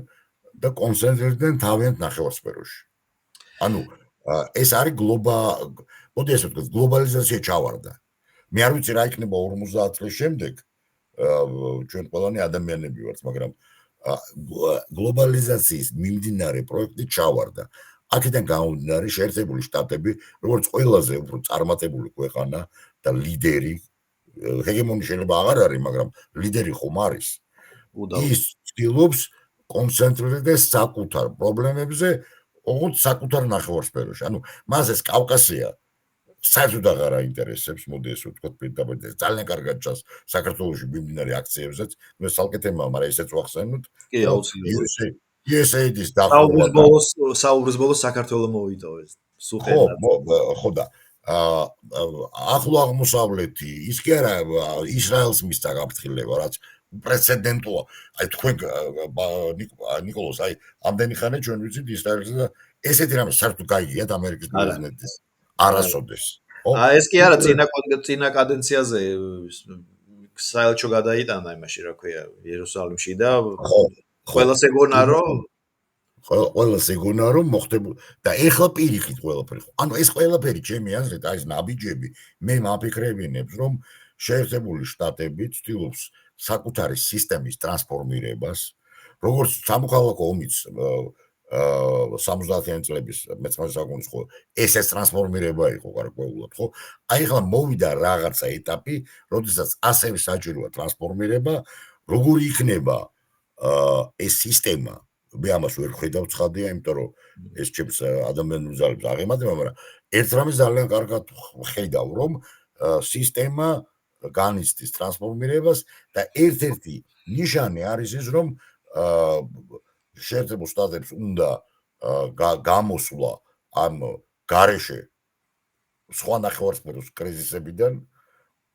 და კონცენტრირდნენ თავიანთ ნახევარსფეროში. ანუ ეს არის მოდი ესე ვთქვათ, გლობალიზაცია ჩავარდა. მე არ ვიცი რა იქნება 50 წლის შემდეგ, ჩვენ ყველანი ადამიანები ვართ, მაგრამ გლობალიზაციის მიმდინარე პროექტი ჩავარდა. აქედან გამომდინარე შეერთებული შტატები, როგორც ყველაზე უფრო წარმატებული ქვეყანა და ლიდერი, ჰეგემონი შეიძლება აღარ არის, მაგრამ ლიდერი ხომ არის. ის ცდილობს კონცენტრირდეს საკუთარ პრობლემებზე, ოღონდ საკუთარ ნახევარსფეროში. ანუ მას ეს კავკასია საერთოდ აღარ აინტერესებს, მოდი ესე ვთქვათ, პირდაპირ ძალიან კარგად ჩანს საქართველოში მიმდინარე აქციებზეც, მე სალკეთებმა, მაგრამ ესეც ვახსენოთ. კი, აუცილებლად. USAID-ის დახურვა. საუბრის ბოლოს საქართველო მოიტოვეს. ხო და ახლო აღმოსავლეთი, ის კი არა ისრაელს მისცა გაფრთხილება, რაც უპრეცედენტოა. აი თქვენ ნიკოლოზ, აი ამდენი ხანი ჩვენ ვიცით ისრაელს და ესეთი რამე საერთოდ გაიგიათ ამერიკის პრეზიდენტის არასოდეს. ეს კი არა წინა კადენციაზე საელჩო გადაიტანა იმაში, რა ქვია, იერუსალიმში და ყველას ეგონა რომ მოხდებოდა და ეხლა პირიქით ყველაფერი. ანუ ეს ყველაფერი ჩემი აზრით, აი ეს ნაბიჯები, მე მაფიქრებინებს, რომ შეერთებული შტატები ცდილობს საკუთარი სისტემის ტრანსფორმირებას, როგორც სამოქალაქო ომიც 70-იანი წლების მე-19 საუკუნის ხო ესეც ტრანსფორმირება იყო გარკვეულად, ხო? აი ახლა მოვიდა რაღაცა ეტაპი, როდესაც ასევე საჭიროა ტრანსფორმირება, როგორი იქნება ეს სისტემა, მე ამას ვერ ხედავ ცხადია, იმიტომ რომ ეს ჩემს ადამიანურ ძალებს აღემატება, მაგრამ ერთ რამეს ძალიან კარგად ხედავ, რომ სისტემა განიცდის ტრანსფორმირებას და ერთ-ერთი ნიშანი არის ის, რომ შეერთებულ შტატებს უნდა გამოსვლა ამ გარეშე სხვა ნახევარსფეროს კრიზისებიდან,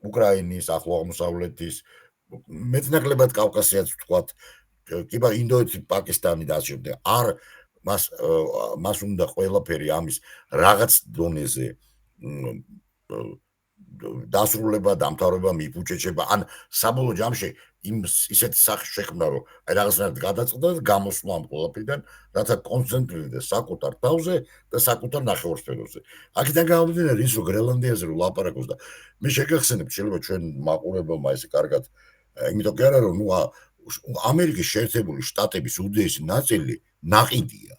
უკრაინის, ახლო აღმოსავლეთის, მეტნაკლებად კავკასიაც ვთქვათ, კიბა ინდოეთი, პაკისტანი და ასე შემდეგ. არ მას უნდა ყველაფერი ამის რაღაც დონეზე დასრულება, დამთავრება, მიფუჭეჭება, ან საბოლოო ჯამში ისეთი სახე შექმნა, რომ რაღაცნაირად გადაწყდა და გამოსვლა ამ ყველაფერიდან, რათა კონცენტრირდეს საკუთარ თავზე და საკუთარ ნახევარსფეროზე. აქედან გამომდინარე, ის რომ გრენლანდიაზე რომ ლაპარაკობს და მე შეგახსენებთ, შეიძლება ჩვენ მაყურებელმა ესე კარგად, იმიტომ კი არა რომ ამერიკის შეერთებული შტატების უდიდესი ნაწილი ნაყიდია.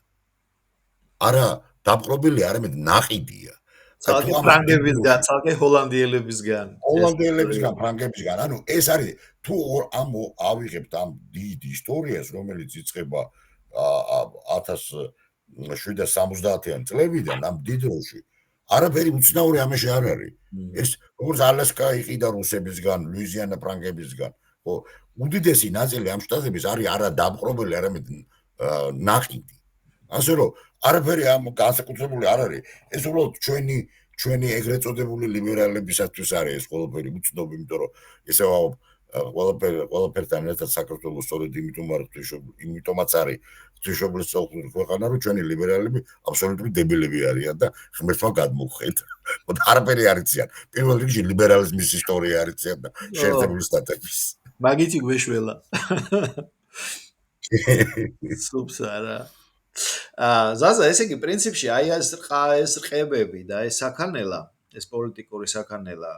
არა დაპყრობილი, არამედ ნაყიდია. ცალკე ფრანგებისგან, ცალკე ჰოლანდიელებისგან. ჰოლანდიელებისგან, ფრანგებისგან. ანუ ეს არის თუ ავიღებთ ამ დიდ ისტორიას, რომელიც იწყება 1770-იან წლებიდან, ამ დიდ დროში, არაფერი უცნაური ამაში არ არის. ეს როგორც ალასკა იყიდა რუსებისგან, ლუიზიანა ფრანგებისგან. უდიდესი ნაწილი ამ შტატების არის არა დაპყრობილი, არამედ ნაყიდი. ასე რომ არაფერი ამ განსაკუთრებული არ არის. ეს უბრალოდ ჩვენი ეგრეთ წოდებული ლიბერალებისათვის არის ეს ყველაფერი უცნობი, იმიტომ რომ ესე ყველაფერთან ერთად საქართველოს სწორედ იმიტომაც არის ღვთისმშობლის სწავლული ქვეყანა, რომ ჩვენი ლიბერალები აბსოლუტური დებილები არიან და ღმერთმა გადმოგხედა. არაფერი არ იციან. პირველ რიგში ლიბერალიზმის ისტორია არ იციან და შეერთებული შტატების. მაგითი გვეშველა. სუპს არა. ზაზა, ესე იგი პრინციპში აი ეს რყებები და ეს საქანელა, ეს პოლიტიკური საქანელა,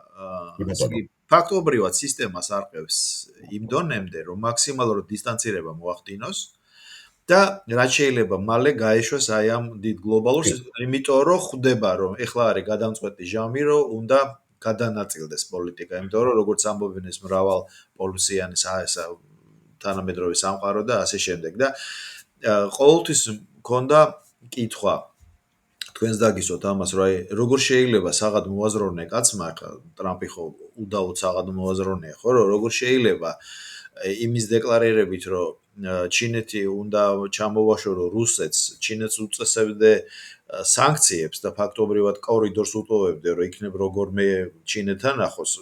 ესე იგი ფაქტობრივად სისტემას არყევს იმ დონემდე, რომ მაქსიმალურად დისტანცირება მოახდინოს და რაც შეიძლება მალე გაეშვას აი ამ დიდ გლობალურ სისტემას, იმიტომ რომ ხვდება, რომ ეხლა არის გადამწყვეტი ჟამი, რომ უნდა გადანაწილდეს პოლიტიკა, იმიტომ რომ როგორც ამბობენ ეს მრავალ პოლუსიანი თანამედროვე სამყარო და ასე შემდეგ და ყოველთვის მქონდა კითხვა თქვენს დაგისვათ ამას, რომ როგორ შეიძლება საღად მოაზროვნე კაცმა, ახლა ტრამპი ხო უდაოდ საღად მოაზროვნეა, ხო, რომ როგორ შეიძლება იმის დეკლარირებით, რომ ჩინეთი უნდა ჩამოვაშორო რუსეთს, ჩინეთს უწესებდე სანქციებს და ფაქტობრივად კორიდორს უტოვებდე, რომ იქნებ როგორმე ჩინეთთან ახლოს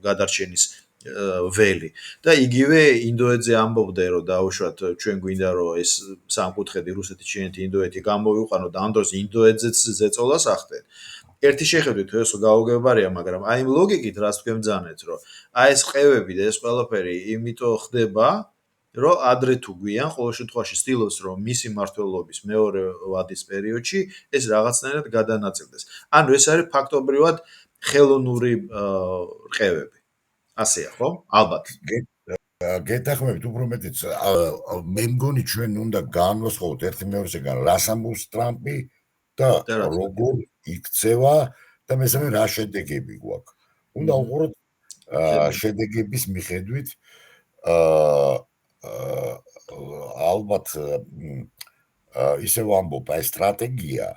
გადარჩენის ველი და იგივე ინდოეთზე ამბობდე, რომ დაუშვათ ჩვენ გვინდა რომ ეს სამკუთხედი რუსეთი, ჩინეთი, ინდოეთი გამოვიყვანოთ და ამ დროს ინდოეთზეც ზეწოლას ახდენ. ერთი შეხედვით ეს გაუგებარია, მაგრამ აი იმ ლოგიკით რაც თქვენ ბძანეთ, რომ აი ეს ყევები და ეს ყველაფერი იმიტომ ხდება, რომ ადრე თუ გვიან ყოველ შემთხვევაში ცდილობს, რომ მისი მმართველობის მეორე ვადის პერიოდში ეს რაღაცნაირად გადანაწილდეს. ანუ ეს არის ფაქტობრივად ხელოვნური რყევები. ასეა, ხო? ალბათ. გეთახმებით უფრო მეტიც მე მგონი ჩვენ უნდა განვასხვაოთ ერთი მეორესგან რას ამბობს ტრამპი და როგორ იქცევა და მესამე რა შედეგები გვაქვს. უნდა უყუროთ შედეგების მიხედვით ალბათ ისე ვამბობ, აი სტრატეგია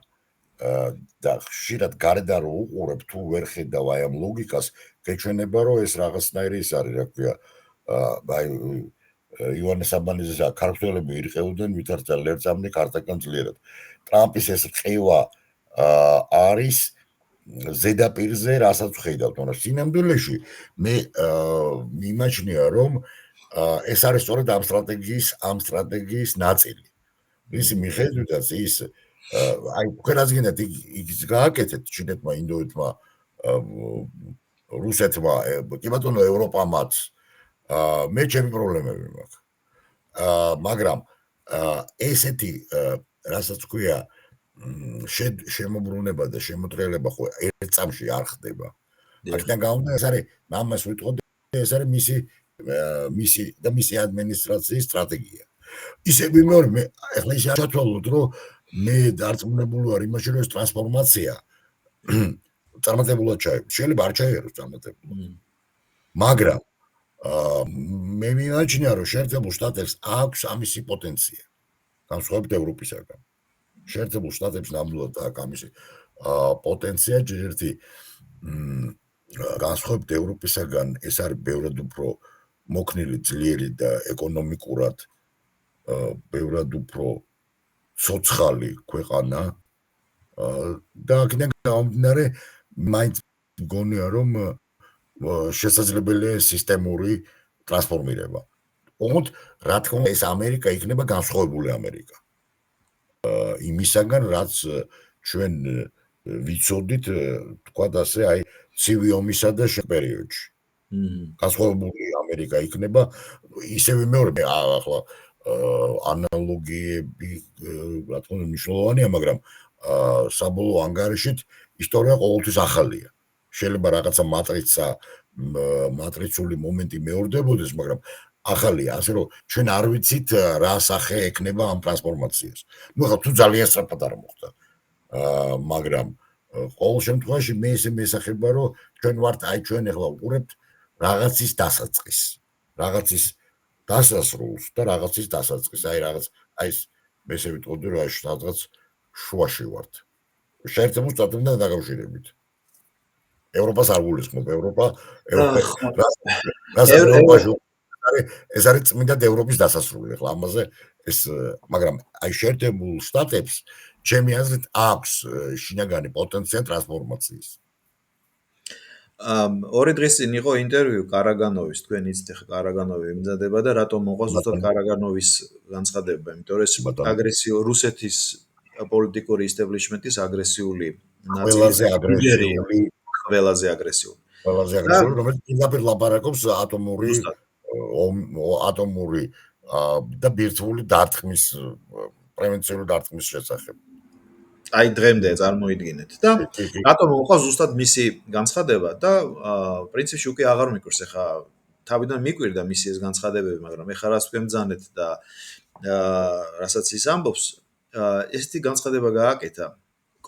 და ხშირად გარდა რომ უყურებ თუ ვერ ხედავ აი ამ ლოგიკას, გეჩვენება რომ ეს რაღაცნაირი ის არის, რა ქვია, აი ივანე საბანიძეს ქართველები ირყევდნენ ვითარცა ლერწამნი ქართაკან ძლიერად. ტრამპის ეს ყევა არის ზედაპირზე, რასაც ვხედავთ, მაგრამ სინამდვილეში მე მიმაჩნია რომ ეს არის სწორედ ამ სტრატეგიის ნაწილი. ისი მიხედვითაც ის აი ყველას გინდათ ის გააკეთეთ ჩინეთმა, ინდოეთმა, რუსეთმა, კი ბატონო ევროპამაც, მე ჩემი პრობლემები მაქვს. მაგრამ ესეთი რასაც ქვია შემოbrunება და შემოტრიალება ხო ერთ წამში არ ხდება. აქედან გამომდინარე ეს არის ამას ვიტყოდი, ეს არის მისი ადმინისტრაციის სტრატეგია. ისე ვიმეორე მე ახლა ისე ჩათვალოთ რომ მე დარწმუნებული ვარ იმაში რომ ეს ტრანსფორმაცია წარმატებულად ჩაება. შეიძლება არ ჩაიეროს წარმატებულად. მაგრამ მე მიმაჩნია რომ შეერთებულ შტატებს აქვს ამისი პოტენცია. განსხვავებით ევროპისაგან. შეერთებულ შტატებს ნამდვილად აქვს ამისი პოტენცია, ერთი განსხვავებით ევროპისაგან ეს არის ბევრად უფრო მოქნილი, ძლიერი და ეკონომიკურად ბევრად უფრო ცოცხალი ქვეყანა და აქედან გამომდინარე მაინც მგონია რომ შესაძლებელია სისტემური ტრანსფორმირება. ოღონდ რა თქმა უნდა ეს ამერიკა იქნება განსხვავებული ამერიკა. იმისაგან რაც ჩვენ ვიცოდით, თქვათ ასე, აი ცივი ომისა და პერიოდში. განსხვავებული ამერიკა იქნება, ისევე მეორე ახლა ანალოგიები რა თქმა უნდა მნიშვნელოვანია, მაგრამ საბოლოო ანგარიშით ისტორია ყოველთვის ახალია. შეიძლება რაღაცა მატრიცული მომენტი მეორდებოდეს, მაგრამ ახალია, ასე რომ ჩვენ არ ვიცით რა სახე ექნება ამ ტრანსფორმაციას. ნუ ახლა თუ ძალიან სწრაფად არ მოხდა. მაგრამ ყოველ შემთხვევაში მე ესე მესახება, რომ ჩვენ ვართ, აი ჩვენ ახლა ვუყურებთ რაღაცის დასაწყის, რაღაცის დასასრულს და რაღაცის დასაწყის, აი რაღაც, აი მე ესე ვიტყოდი, რომ აი რაღაც შუაში ვართ. შეერთებულ შტატებთან დაკავშირებით. ევროპას არ გულისხმობ, ეს არის წმინდა ევროპის დასასრული, ახლა ამაზე ეს, მაგრამ აი შეერთებულ შტატებს ჩემი აზრით აქვს შინაგანი პოტენცია ტრანსფორმაციის. ორი დღის წინ იყო ინტერვიუ კარაგანოვის, თქვენ იცით ხა კარაგანოვი იმზადება და რატომ მოყვა ზუსტად კარაგანოვის განცხადება, იმიტომ რომ ეს აგრესიული რუსეთის პოლიტიკური ისტაბლიშმენტის აგრესიული ყველაზე აგრესიული, რომელიც პირდაპირ ლაპარაკობს ატომური და ბირთვული დარტყმის, პრევენციული დარტყმის შესახებ. აი დღემდე წარმოიდგინეთ და რატომ მოყვა ზუსტად მისი განცხადება და პრინციპში უკვე აღარ მიკვირს, ეხა თავიდან მიკვირდა მისი ეს განცხადებები, მაგრამ ეხა რაც ვემძანეთ და რასაც ის ამბობს, ესეთი განცხადება გააკეთა.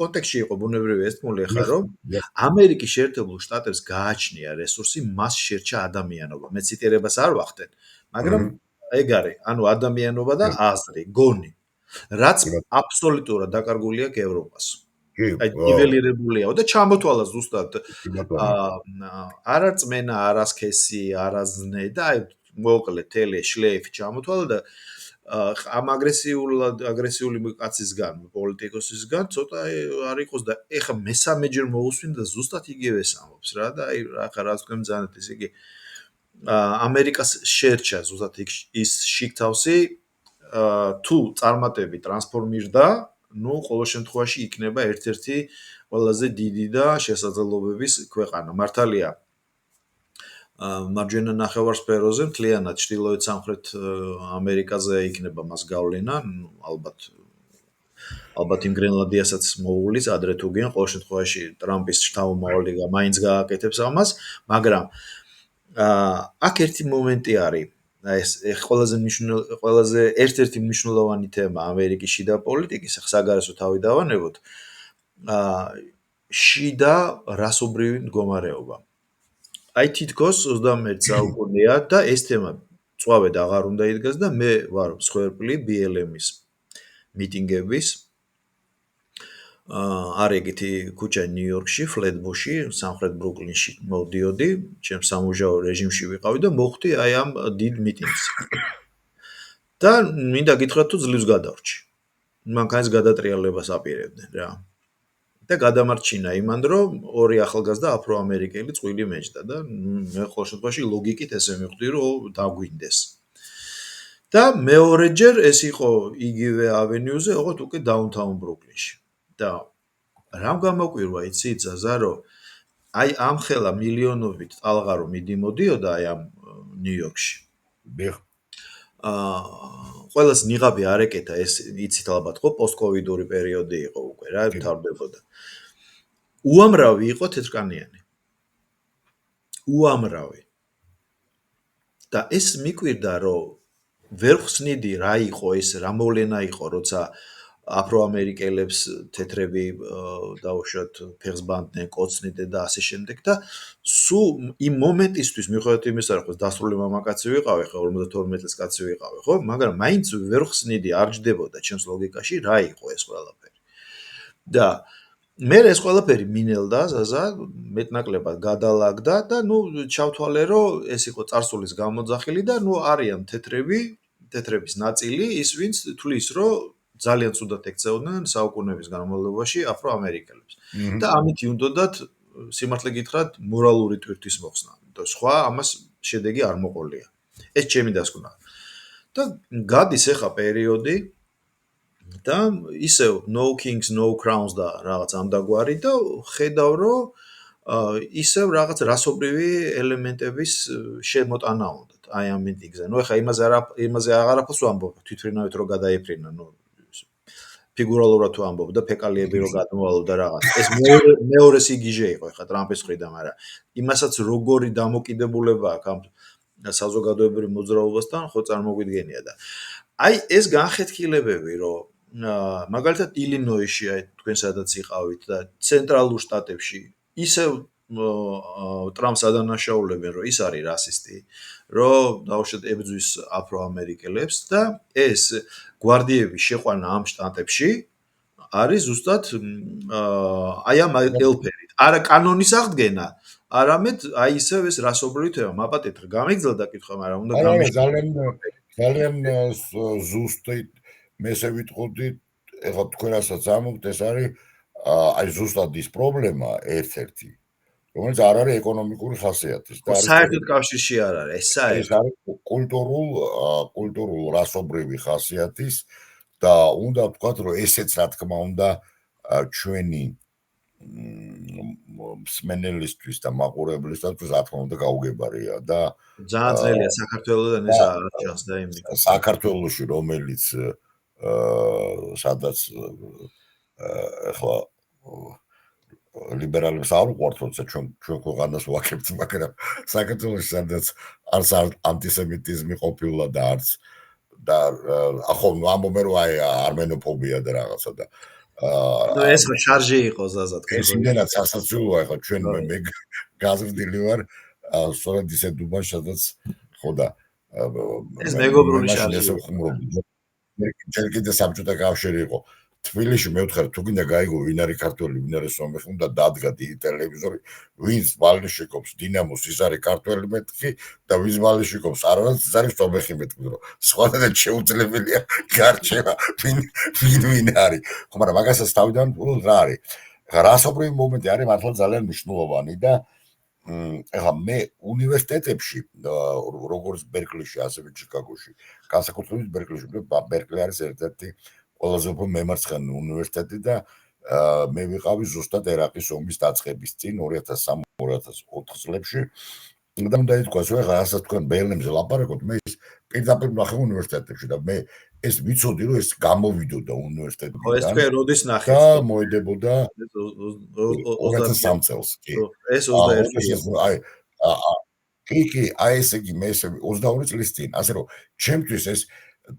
კონტექსტში იყო ბუნებრივი ესთმული ეხა რომ ამერიკის შეერთებულ შტატებს გააჩნია რესურსი, მას შერჩა ადამიანობა. მე ციტირებას არ ვახდენ, მაგრამ ეგ არის, ანუ ადამიანობა და აზრი, გონი. რაც აბსოლუტურად დაკარგული აქვს ევროპას. აი ნიველირებულია და ჩამოთვალა ზუსტად არა წმენა, არა სქესი, არა ზნე და აი მოკლედ თელი შლეიფი ჩამოთვალა და ამ აგრესიული კაცისგან, პოლიტიკოსისგან ცოტა არ იყოს და ეხა მესამეჯერ მოусვინდა ზუსტად იგივეს ამბობს რა და აი რა რაც თქვენ ძანეთ ის იგი ამერიკას შერჩა ზუსტად ის შიგთავსი თუ წარმატები ტრანსფორმირდა, ნუ ყოველ შემთხვევაში იქნება ერთ-ერთი ყველაზე დიდი და შესაძლებლობების ქვეყანა. მართალია მარჯვენა ნახევარსფეროზე მთლიანად ჩრდილოეთ სამხრეთ ამერიკაზე იქნება მას გავლენა, ალბათ იმ გრენლანდიასაც მოუვლის ადრე თუ გიან, ყოველ შემთხვევაში ტრამპის შთამომავალი მაინც გააკეთებს ამას, მაგრამ აქ ერთი მომენტი არის ეს ყველაზე ერთ-ერთი მნიშვნელოვანი თემა ამერიკის შიდა პოლიტიკის, საგარეშო თავი დავანებოთ, შიდა რასობრივი მდგომარეობა. აი თითქოს 21 საუკუნეა და ეს თემა წვავედ აღარ უნდა იდგას და მე ვარ მსხვერპლი BLM-ის მიტინგების. არ ეგეთი ქუჩა ნიუ-იორკში, ფლეტბუში, სამხრეთ ბრუკლინში მოვდიოდი, ჩემს სამუშაო რეჟიმში ვიყავი და მოხვდი აი ამ დიდ მიტინგს. და მინდა გითხრათ თუ ძლივს გადავრჩი. მანქანის გადატრიალებას აპირებდნენ რა. და გადამარჩინა იმან რომ ორი ახალგაზრდა აფროამერიკელი წვილი მეჯდა და მე ყოველ შემთხვევაში ლოგიკით ესე მივხვდი რომ დაგვინდეს. და მეორეჯერ ეს იყო იგივე ავენიუზე, ოღონდ უკვე დაუნთაუნ ბრუკლინში. და რამ გამოკვირვა იცით ზაზა რომ აი ამ ხელა მილიონობით ტალღა რომ მიდიმოდიოდა აი ამ ნიუ-იორკში. ყველას ნიღაბი არ ეკეთა ეს იცით ალბათ ხო პოსტკოვიდური პერიოდი იყო უკვე რა თავდებოდა. უამრავი იყო თეთრკანიანი. უამრავი. და ეს მიკვირდა რომ ვერ ხსნიდი რა იყო ეს, რა მოვლენა იყო, როცა აფროამერიკელებს თეთრები დაუშვათ ფეხს ბანდნენ, კოცნიდნენ და ასე შემდეგ და სულ იმ მომენტისთვის მიუხედავად იმისა, რომ დასრული მამაკაცი ვიყავი, ხო 52 წლის კაცი ვიყავი, ხო, მაგრამ მაინც ვერ ხსნიდი, არ ჯდებოდა ჩემს ლოგიკაში რა იყო ეს ყველაფერი. და მე ეს ყველაფერი მინელდა ზაზა მეტნაკლებად გადალაგდა და ნუ ჩავთვალე რომ ეს იყო წარსულის გამოძახილი და ნუ არიან თეთრების ნაწილი ის ვინც თulis რომ ძალიან ცუდად ექცეოდნენ საუკუნეების განმავლობაში აფროამერიკელებს. და ამით უნდათ სიმართლე გითხრათ, მორალური ტვირთვის მოხსნა. და სხვა ამას შედეგი არ მოყოლია. ეს ჩემი დასკვნა. და გადის ახლა პერიოდი და ისევ no kings no crowns და რაღაც ამდაგვარი და ხედავ რომ ისევ რაღაც რასობრივი ელემენტების შემოტანა უნდათ აი ამ მიტინგზე. ნუ ახლა იმაზე აღარაფერს ვამბობ, თვითფრინავით რო გადაიფრინა, ნუ ფიგურალურად თუ ამბობ და ფეკალიები რო გადმოვალო და რაღაც. ეს მეორე სიგიჟე იყო ახლა ტრამპის მხრიდან, მაგრამ იმასაც როგორი დამოკიდებულება აქვს ამ საზოგადოებრივ მოძრაობასთან, ხო წარმოგვიდგენია და აი ეს განხეთქილებები, რომ მაგალითად ილინოისში, აი თქვენ სადაც იყავით და ცენტრალურ შტატებში ისევ ტრამპს ადანაშაულებენ, რომ ის არის რასისტი, რომ დაუშვათ ებრძვის აფროამერიკელებს და ეს გვარდიების შეყვანა ამ შტატებში არის ზუსტად აი ამ ელფერით. არა კანონის აღდგენა, არამედ აი ისევ ეს რასობრივი თემა. მაპატეთ გამიგზელდა დაკითხვა, მაგრამ უნდა ძალიან ზუსტი მე შევიტყოდი, ეხლა თქვენ რასაც ამობთ, ეს არის აი ზუსტად ის პრობლემა ერთ-ერთი, რომელიც არ არის ეკონომიკური ხასიათის და არის საერთოდ კავშირში არ არის, ეს საერთოდ არის კულტურულ რასობრივი ხასიათის და უნდა ვთქვათ, რომ ესეც რა თქმა უნდა ჩვენი მსმენელისთვის და მაყურებლისათვის რა თქმა უნდა გაუგებარია და ძალიან ძნელია საქართველოსთან ეს არ ჩანს და იმ საქართველოში რომელიც სადაც ახლა ლიბერალებს არ უყვართ, როცა ჩვენ ქვეყანას ვაკებთ, მაგრამ საქართველოში სადაც არც ანტისემიტიზმი ყოფილა და არც და ახო ამბობენ რომ აი არმენოფობია და რაღაცა და ნუ ეს შარჟი იყო ზაზად ეს იმენად სასაცილოა ახლა ჩვენ მე გაზრდილი ვარ სწორედ ისე დუბანში სადაც ხო და ეს მეგობრული შარჟი ჯერ კიდე საბჭოთა კავშირი იყო თბილისში მე ვთხარ თუ გინდა გაიგო ვინ არის ქართველი ვინ არის სომეხი უნდა დადგა ტელევიზორი ვინც ბალიშიკობს დინამოს ის არის ქართველი მეთქი და ვინც ბალიშიკობს არავის ის არის სომეხი მეთქი რომ სხვადასხვა შეუძლებელია გარჩევა ვინ არის ხო მაგრამ მაგასაც თავიდან უბრალოდ რა არის რასობრივი მომენტი არის მართლა ძალიან მნიშვნელოვანი და ეხლა მე უნივერსიტეტებში როგორც ბერკლიში ასევე ჩიკაგოში განსაკუთრებით ბერკლიში ბერკლი არის ერთ-ერთი ყველაზე უფრო მემარცხენე უნივერსიტეტი და მე ვიყავი ზუსტად ერაყის ომის დაწყების წინ 2003-2004 წლებში და უნდა ითქვას რომ ეხლა რასაც თქვენ ბელემზე ლაპარაკობთ მე ის პირდაპირ ვნახე უნივერსიტეტებში და მე ეს ვიცოდი რომ ეს გამოვიდოდა უნივერსიტეტიდან ხო ეს თქვენ როდის ნახეთ და მოედებოდა 23 წელს კი ეს 21 აი კი აი ესე იგი მე 22 წლის წინ ასე რომ ჩემთვის ეს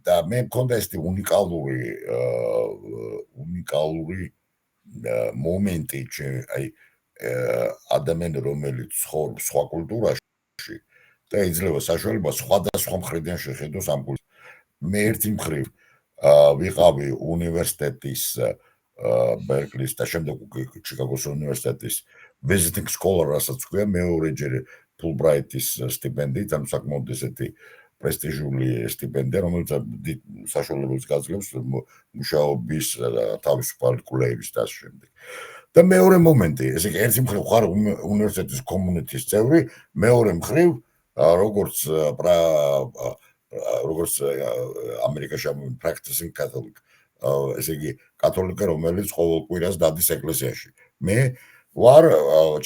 და მე მქონდა ეს უნიკალური მომენტი აი ადამიანი რომელიც ცხოვრობს სხვა კულტურაში და იძლევა საშუალებას სხვადასხვა მხრიდან შეხედოს ამ კულტურას მე ერთი მხრივ ვიყავი უნივერსიტეტის ბერკლის და შემდეგ ჩიკაგოს უნივერსიტეტის visiting scholar რასაც ქვია მეორეჯერ ფულბრაიტის სტიპენდიით ანუ საკმაოდ ესეთი პრესტიჟული სტიპენდია, რომელიც საშუალებას გაძლევს მუშაობის თავისუფალი კვლევის და ამ შემდეგ. და მეორე მომენტი, ესე იგი ერთი მხრივ ხარ უნივერსიტეტის კომუნიტის წევრი, მეორე მხრივ როგორც ამერიკაში practicing Catholic, ესე იგი კათოლიკე, რომელიც ყოველ კვირას დადის ეკლესიაში. მე ვარ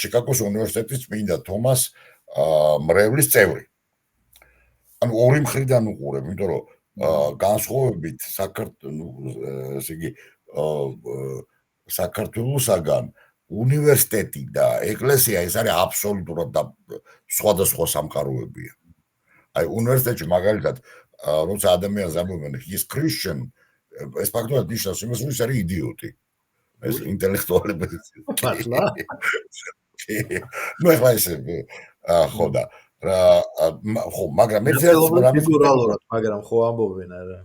ჩიკაგოს უნივერსიტეტის წმინდა თომას მრევლის წევრი. ანუ ორი მხრიდან უყურებ, იმიტომ რომ განსხვავებით ესე იგი საქართველოსაგან უნივერსიტეტი და ეკლესია ეს არის აბსოლუტურად სხვადასხვა სამყაროებია. აი უნივერსიტეტში მაგალითად როცა ადამიანს ამბობენ he's Christian ეს ფაქტობრივად ნიშნავს იმას რომ ის არის იდიოტი. ეს ინტელექტუალები მართლა? ნუ ეხლა ესე ხო და ხო, მაგრამ ფიგურალურად, მაგრამ ხო ამბობენ არა.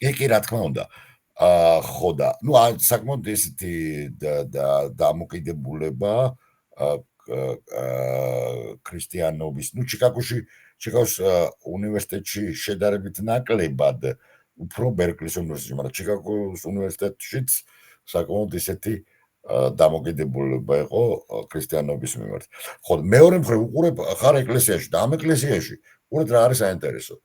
კი, რა თქმა უნდა. ხო და, ნუ საკმაოდ ესეთი დამოკიდებულება ქრისტიანობის, ნუ ჩიკაგოს უნივერსიტეტში შედარებით ნაკლებად, უფრო ბერკლის უნივერსიტეტში, მაგრამ ჩიკაგოს უნივერსიტეტშიც საკმაოდ ესეთი დამოკიდებულება იყო ქრისტიანობის მიმართ. ხო, მეორე მხრივ უყურებ ხარ ეკლესიაში და ამ ეკლესიაში უყურეთ რა არის საინტერესო.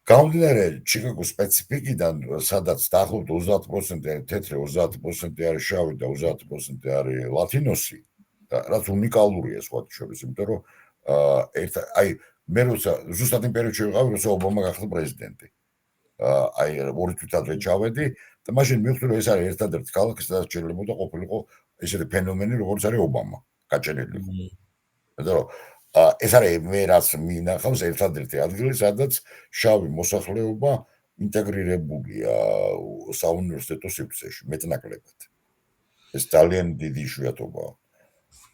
გამომდინარე ჩიკაგოს სპეციფიკიდან, სადაც დაახლოებით 30% არის თეთრი, 30% არის შავი და 30% არის ლათინოსი, რაც უნიკალურია სხვათა შორის, იმიტომ რომ მე როცა ზუსტად იმ პერიოდში ვიყავი, როცა ობამა გახდა პრეზიდენტი. აი ორი თვით ადრე ჩავედი და მაშინ მივხვდი რომ ეს არის ერთადერთი ქალაქი, სადაც შეიძლება ყოფილიყო ესეთი ფენომენი, როგორც არის ობამა, გაჩენილიყო. იმიტომ რომ ეს არის მე რაც მინახავს ერთადერთი ადგილი, სადაც შავი მოსახლეობა ინტეგრირებულია საუნივერსიტეტო სივრცეში მეტნაკლებად. ეს ძალიან დიდი იშვიათობაა.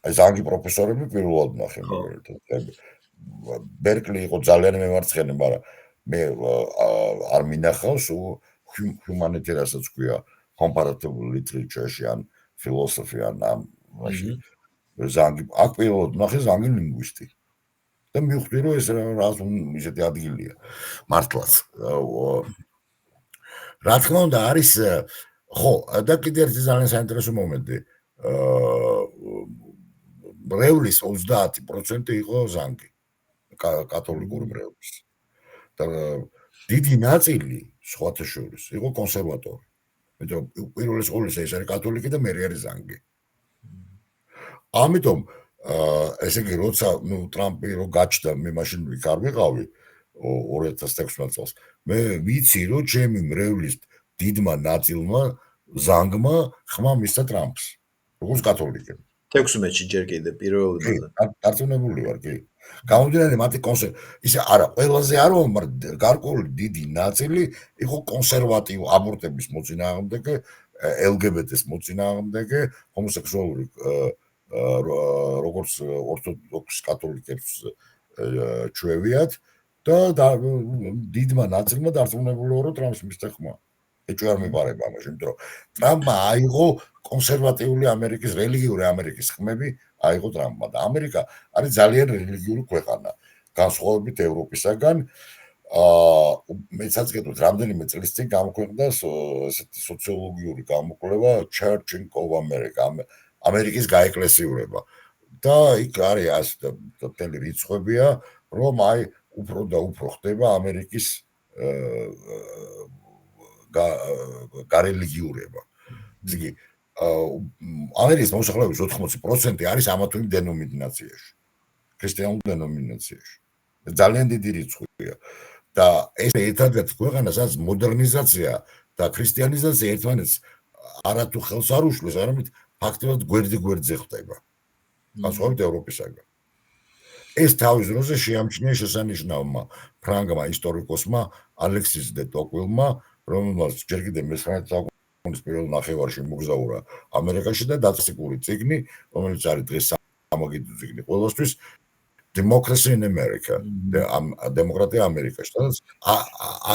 აი ზანგი პროფესორები პირველად ნახე მაგალითად. ბერკლი იყო ძალიან მემარცხენე, მაგრამ მე არ მინახავს humanity რასაც ქვია comparative literature-ში ან philosophy ან მაშინ ზანგი აქ პირველად ნახე ზანგი ლინგვისტი და მივხვდი რომ ეს რაღაც ისეთი ადგილია მართლაც რა თქმა უნდა არის ხო და კიდევ ერთი ძალიან საინტერესო მომენტი მრევლის 30% იყო ზანგი კათოლიკური მრევლის და დიდი ნაწილი სხვათა შორის იყო კონსერვატორი. იმიტომ პირველის ყოვლისა ეს არის კათოლიკე და მერე არის ზანგი. ამიტომ ესე იგი როცა ტრამპი რო გაჩნდა მე მაშინ არ ვიყავი 2016 წელს მე ვიცი რომ ჩემი მრევლის დიდმა ნაწილმა ზანგმა ხმა მისცა ტრამპს როგორც კათოლიკემ 16-ში ჯერ კიდე პირველი დარწმუნებული ვარ კი გამომდინარე მათი ისე არა ყველაზე არ ვარ მაგრამ გარკვეული დიდი ნაწილი იყო კონსერვატივ აბორტების მოწინააღმდეგე LGBT-ს მოწინააღმდეგე ჰომოსექსუალური როგორც ორთოდოქს კათოლიკებს ჩვევიათ და დიდმა ნაწილმა დარწმუნებული რომ ტრამპს მისცა ხმა ეჭვი არ მიყარება ამაში იმიტომ რომ ტრამპმა აიღო კონსერვატიული ამერიკის რელიგიური ამერიკის ხმები აიღო ტრამპმა და ამერიკა არის ძალიან რელიგიური ქვეყანა განსხვავებით ევროპისაგან მეცაც გეტყვით რამდენიმე წლის წინ გამოქვეყნდა ესეთი სოციოლოგიური გამოკვლევა Church of America ამერიკის გაეკლესიურება და იქ არის მთელი რიცხვებია რომ აი უფრო და უფრო ხდება ამერიკის გარელიგიურება ესე იგი ამერიკის მოსახლეობის 80% არის ამა თუ იმ დენომინაციაში ქრისტიანულ დენომინაციაში ძალიან დიდი რიცხვია და ეს ერთადერთი ქვეყანა სადაც მოდერნიზაცია და ქრისტიანიზაცია ერთმანეთს არათუ ხელს არ უშლის არამედ ფაქტობრივად გვერდი-გვერდზე ხდება. განსხვავებით ევროპისაგან. ეს თავის დროზე შეამჩნია შესანიშნავმა ფრანგმა ისტორიკოსმა ალექსის დე ტოკვილმა, რომელმაც ჯერ კიდევ მე-19 საუკუნის პირველ ნახევარში მოგზაურა ამერიკაში და დაწესებული წიგნი, რომელიც არის დღეს სამაგიდო წიგნი ყველასთვის, Democracy in America, დემოკრატია ამერიკაში. სადაც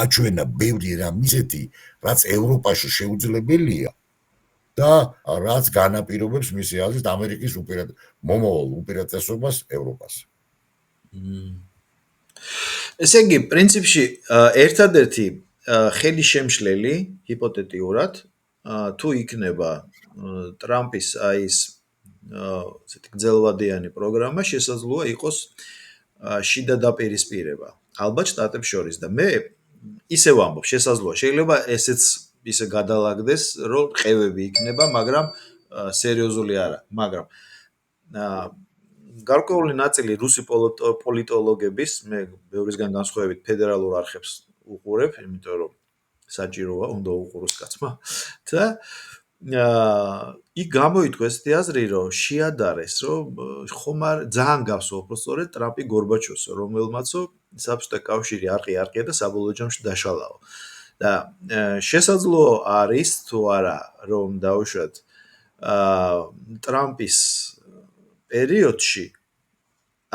აჩვენა ბევრი რამ ისეთი, რაც ევროპაში შეუძლებელია. და რაც განაპირობებს მისი აზრით ამერიკის მომავალ უპირატესობას ევროპას. ესე იგი, პრინციპში ერთადერთი ხელისშემშლელი ჰიპოთეტიურად თუ იქნება ტრამპის აი ეს ესეთი გრძელვადიანი პროგრამა შესაძლოა იყოს შიდა დაპირისპირება ალბათ შტატებს შორის და მე ისევ ვამბობ შესაძლოა შეიძლება ესეც ისე გადალაგდეს რომ ყევები იქნება მაგრამ სერიოზული არა მაგრამ გარკვეული ნაწილი რუსი პოლიტოლოგების მე ბევრისგან განსხვავებით ფედერალურ არხებს უყურებ იმიტომ რომ საჭიროა უნდა უყუროს კაცმა და იქ გამოიწვია ესეთი აზრი რომ შეადარეს რომ ხომ არ ძალიან გასო უბრალოდ ტრამპი გორბაჩოვს რომელმაცო საბჭოთა კავშირი არყია და საბოლოო ჯამში დაშალაო და შესაძლოა არის თუ არა რომ დაუშვათ ტრამპის პერიოდში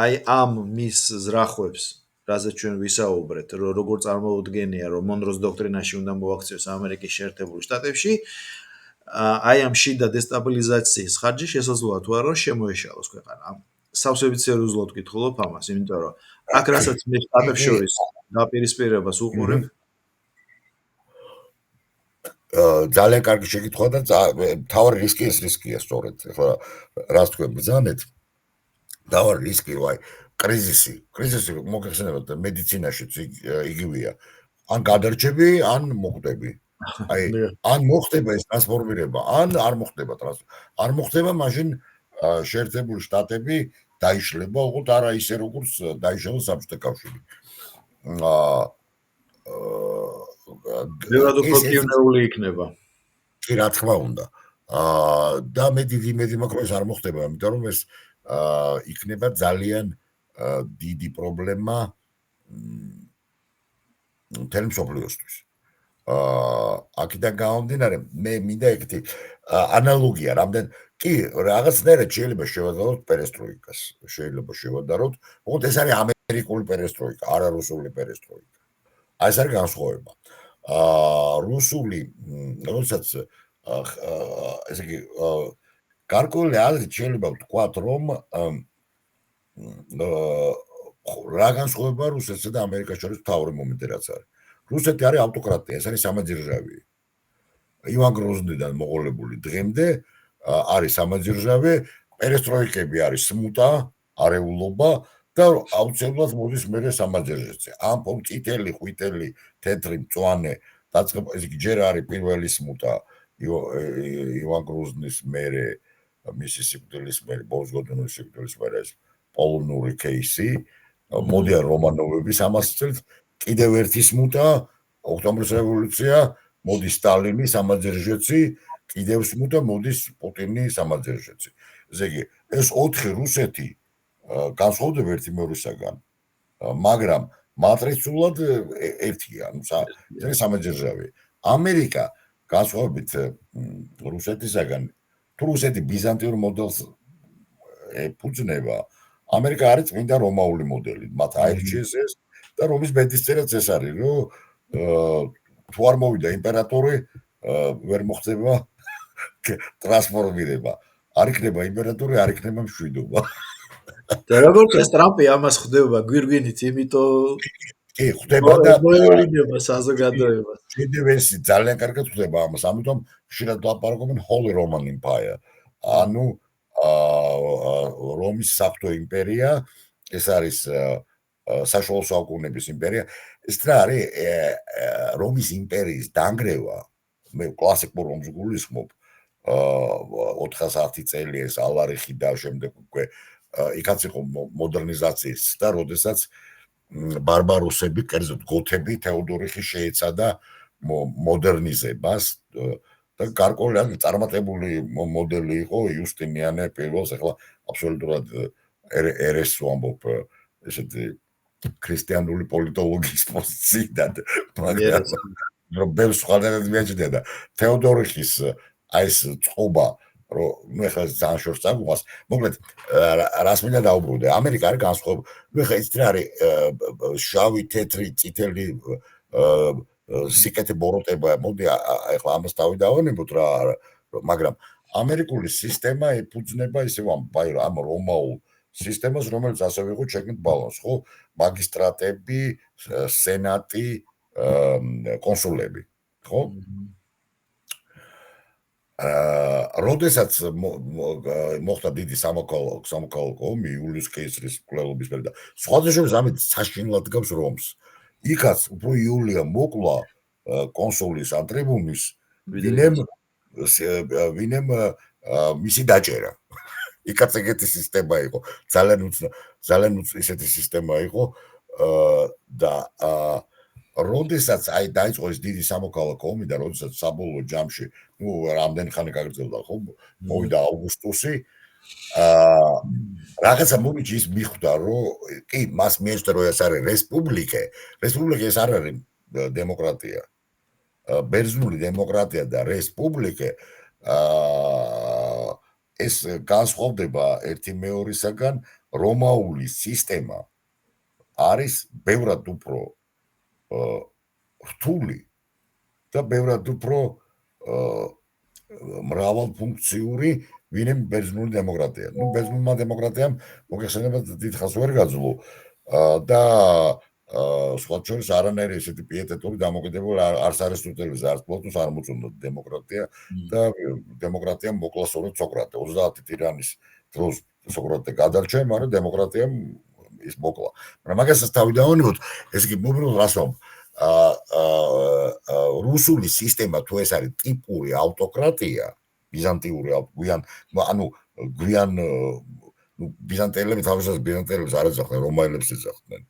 აი ამ მის ზრახვებს რაზეც ჩვენ ვისაუბრეთ რომ როგორ წარმოუდგენია რომ მონროს დოქტრინაში უნდა მოაქციოს ამერიკის შეერთებული შტატებში აი ამ შიდა დესტაბილიზაციის ხარჯი შესაძლოა თუ არა შემოეშალოს ქვეყანა სავსებით სერიოზულად ვკითხულობ ამას იმიტომ რომ აქ რასაც მე შტატებს შორის დაპირისპირებას უყურებ ძალიან კარგი შეკითხვა და თავარი რისკი ეს რისკია სწორედ. ახლა რას თქვენ ბრძანეთ? თავარი რისკი, ვაი, კრიზისი მოგეხსენებათ მედიცინაშიც იგივეა. ან გადარჩები, ან მოხდები. აი, ან მოხდება ეს ტრანსფორმირება, ან არ მოხდება არ მოხდება, მაშინ შეერთებული შტატები დაიშლება, უყურთ არა ისე როგორც დაიშალა საბჭოთა კავშირი. ბევრად უფრო კივნეული იქნება. კი, რა თქმა უნდა. და მე დიდი იმედი მაქვს, რომ ეს არ მოხდება, იმიტომ რომ ეს იქნება ძალიან დიდი პრობლემა მთელი მსოფლიოსთვის. აქედან გამომდინარე, მე მინდა ეგეთი ანალოგია, რამდენ კი რაღაცნაირად შეიძლება შევადაროთ პერესტროიკას, შეიძლება შევადაროთ, უბრალოდ ეს არის ამერიკული პერესტროიკა, არა რუსული პერესტროიკა. აი ეს არის განსხვავება. რუსული, როდესაც ესე იგი გარკვეული აზრით შეიძლება ვთქვათ, რომ რა განსხვავება რუსეთსა და ამერიკას შორის მთავარი მომენტი რაც არის. რუსეთი არის ავტოკრატია, ეს არის სამაძირჟავი. ივან გროზნიდან მოყოლებული დღემდე არის სამაძირჟავი, პერესტროიკები არის სმუტა, არეულობა და აუცილებლად მოდის მერე სამაძირჟეზე. ამ წითელი, ყვითელი, თეთრი, მწვანე დაწყება, ეს იგი ჯერ არის პირველი სმუტა ივან გროზნის მერე, მისი სიკვდილის მერე, ბორის გოდუნის სიკვდილის მერე ეს პოლონური кейსი, მოდიან რომანოვების ამას წელს, კიდევ ერთი სმუტა, ოქტომბრის რევოლუცია, მოდის სტალინი, სამაძირჟეცი, კიდევ სმუტა, მოდის პუტინი, სამაძირჟეცი. ესე იგი, ეს 4 რუსეთი განსხვავდება ერთი მეორისაგან, მაგრამ მატრიცულად ერთია, ეს სამაძირჟავი. ამერიკა განსხვავებით რუსეთისაგან, თუ რუსეთი ბიზანტიურ მოდელს ეფუძნება, ამერიკა არის წმინდა რომაული მოდელი, მათ აირჩიეს ეს და რომის ბედისწერაც ეს არის, რომ თუ არ მოვიდა იმპერატორი, ვერ მოხდება ტრანსფორმირება. არ იქნება იმპერატორი, არ იქნება მშვიდობა. და როგორც ეს ტრამპი ამას ხდება გვირგვინით, იმიტომ კი, ხდება და მოევლინება საზოგადოებას. შედევენსი ძალიან კარგად ხდება ამას, ამიტომ ხშირად ლაპარაკობენ Holy Roman Empire. ანუ რომის საღვთო იმპერია, ეს არის საშუალო საუკუნეების იმპერია. ეს რა არის რომის იმპერიის დანგრევა, მე კლასიკურ რომს გულისხმობ, 410 წელი ეს ალარიხი და შემდეგ უკვე იქაც იყო მოდერნიზაციის და როდესაც ბარბაროსები, კერძოდ გოთები თეოდორიხი შეეცადა მოდერნიზებას და გარკვეული წარმატებული მოდელი იყო იუსტინიანე პირველს, ახლა აბსოლუტურად ერესს ვამბობ ესეთი ქრისტიანული პოლიტოლოგიის პოზიციიდან, მაგრამ რომ ბევრს სხვადასხვა მიაჩნია და თეოდორიხის აი ეს წყობა, რომ ნუ ახლა ძალიან შორს წაგვიყვას, მოკლედ რას მინდა დაუბრუნდე, ამერიკა არის განსხვავებული, ნუ ახლა ის რა არის შავი, თეთრი, წითელი სიკეთე ბოროტება, მოდი ახლა ამას თავი დავანებოთ რა, მაგრამ ამერიკული სისტემა ეფუძნება ისე ამ რომაულ სისტემას, რომელიც ასევე იყო ჩეკ-ენ ბალანს, ხო? მაგისტრატები, სენატი, კონსულები, ხო? როდესაც მოხდა დიდი სამოქალაქო ომი იულიუს კეისრის მკვლელობის პერიოდში და სხვადასხვა ამით საშინლად გავს რომს. იქაც უფრო იულია მოკლა კონსულის ან ტრიბუნის ვინემ მისი დაჭერა. იქაც ეგეთი სისტემა იყო, ძალიან ისეთი სისტემა იყო და როდესაც აი დაიწყო ეს დიდი სამოქალაქო ომი და როდესაც საბოლოო ჯამში, ნუ რამდენი ხანი გაგრძელდა, ხო? მოვიდა აუგუსტუსი. რაღაცა მომიჯი ის მიხვდა, რომ კი, მას მიეჭდა, რომ ეს არის რესპუბლიკა. რესპუბლიკა ეს არ არის დემოკრატია. ბერძნული დემოკრატია და რესპუბლიკა ეს განსხვავდება ერთი მეორისაგან, რომაული სისტემა არის ბევრად უფრო რთული და ბევრად უფრო მრავალფუნქციური, ვინმე ბერძნული დემოკრატია. ნუ ბერძნულმა დემოკრატიამ მოგეხსენებათ დიდხანს ვერ გაძლო და სხვა შორის არანაირი ესეთი პიეტეტური დამოკიდებული არც არისტოტელეს არც პლატონს არ მოწონდა დემოკრატია და დემოკრატიამ მოკლა სწორედ სოკრატე 30 ტირანის დროს სოკრატე გადარჩა, მაგრამ დემოკრატიამ ის მოკლა. მაგრამ მაგასაც თავი დავანებოთ, ეს იგი მობილურ რას ვამბობ. რუსული სისტემა თუ ეს არის ტიპური ავტოკრატია, ბიზანტიური გვიან ბიზანტიელები თავისას ბიზანტიელებს არ ეძახდნენ, რომაელებს ეძახდნენ.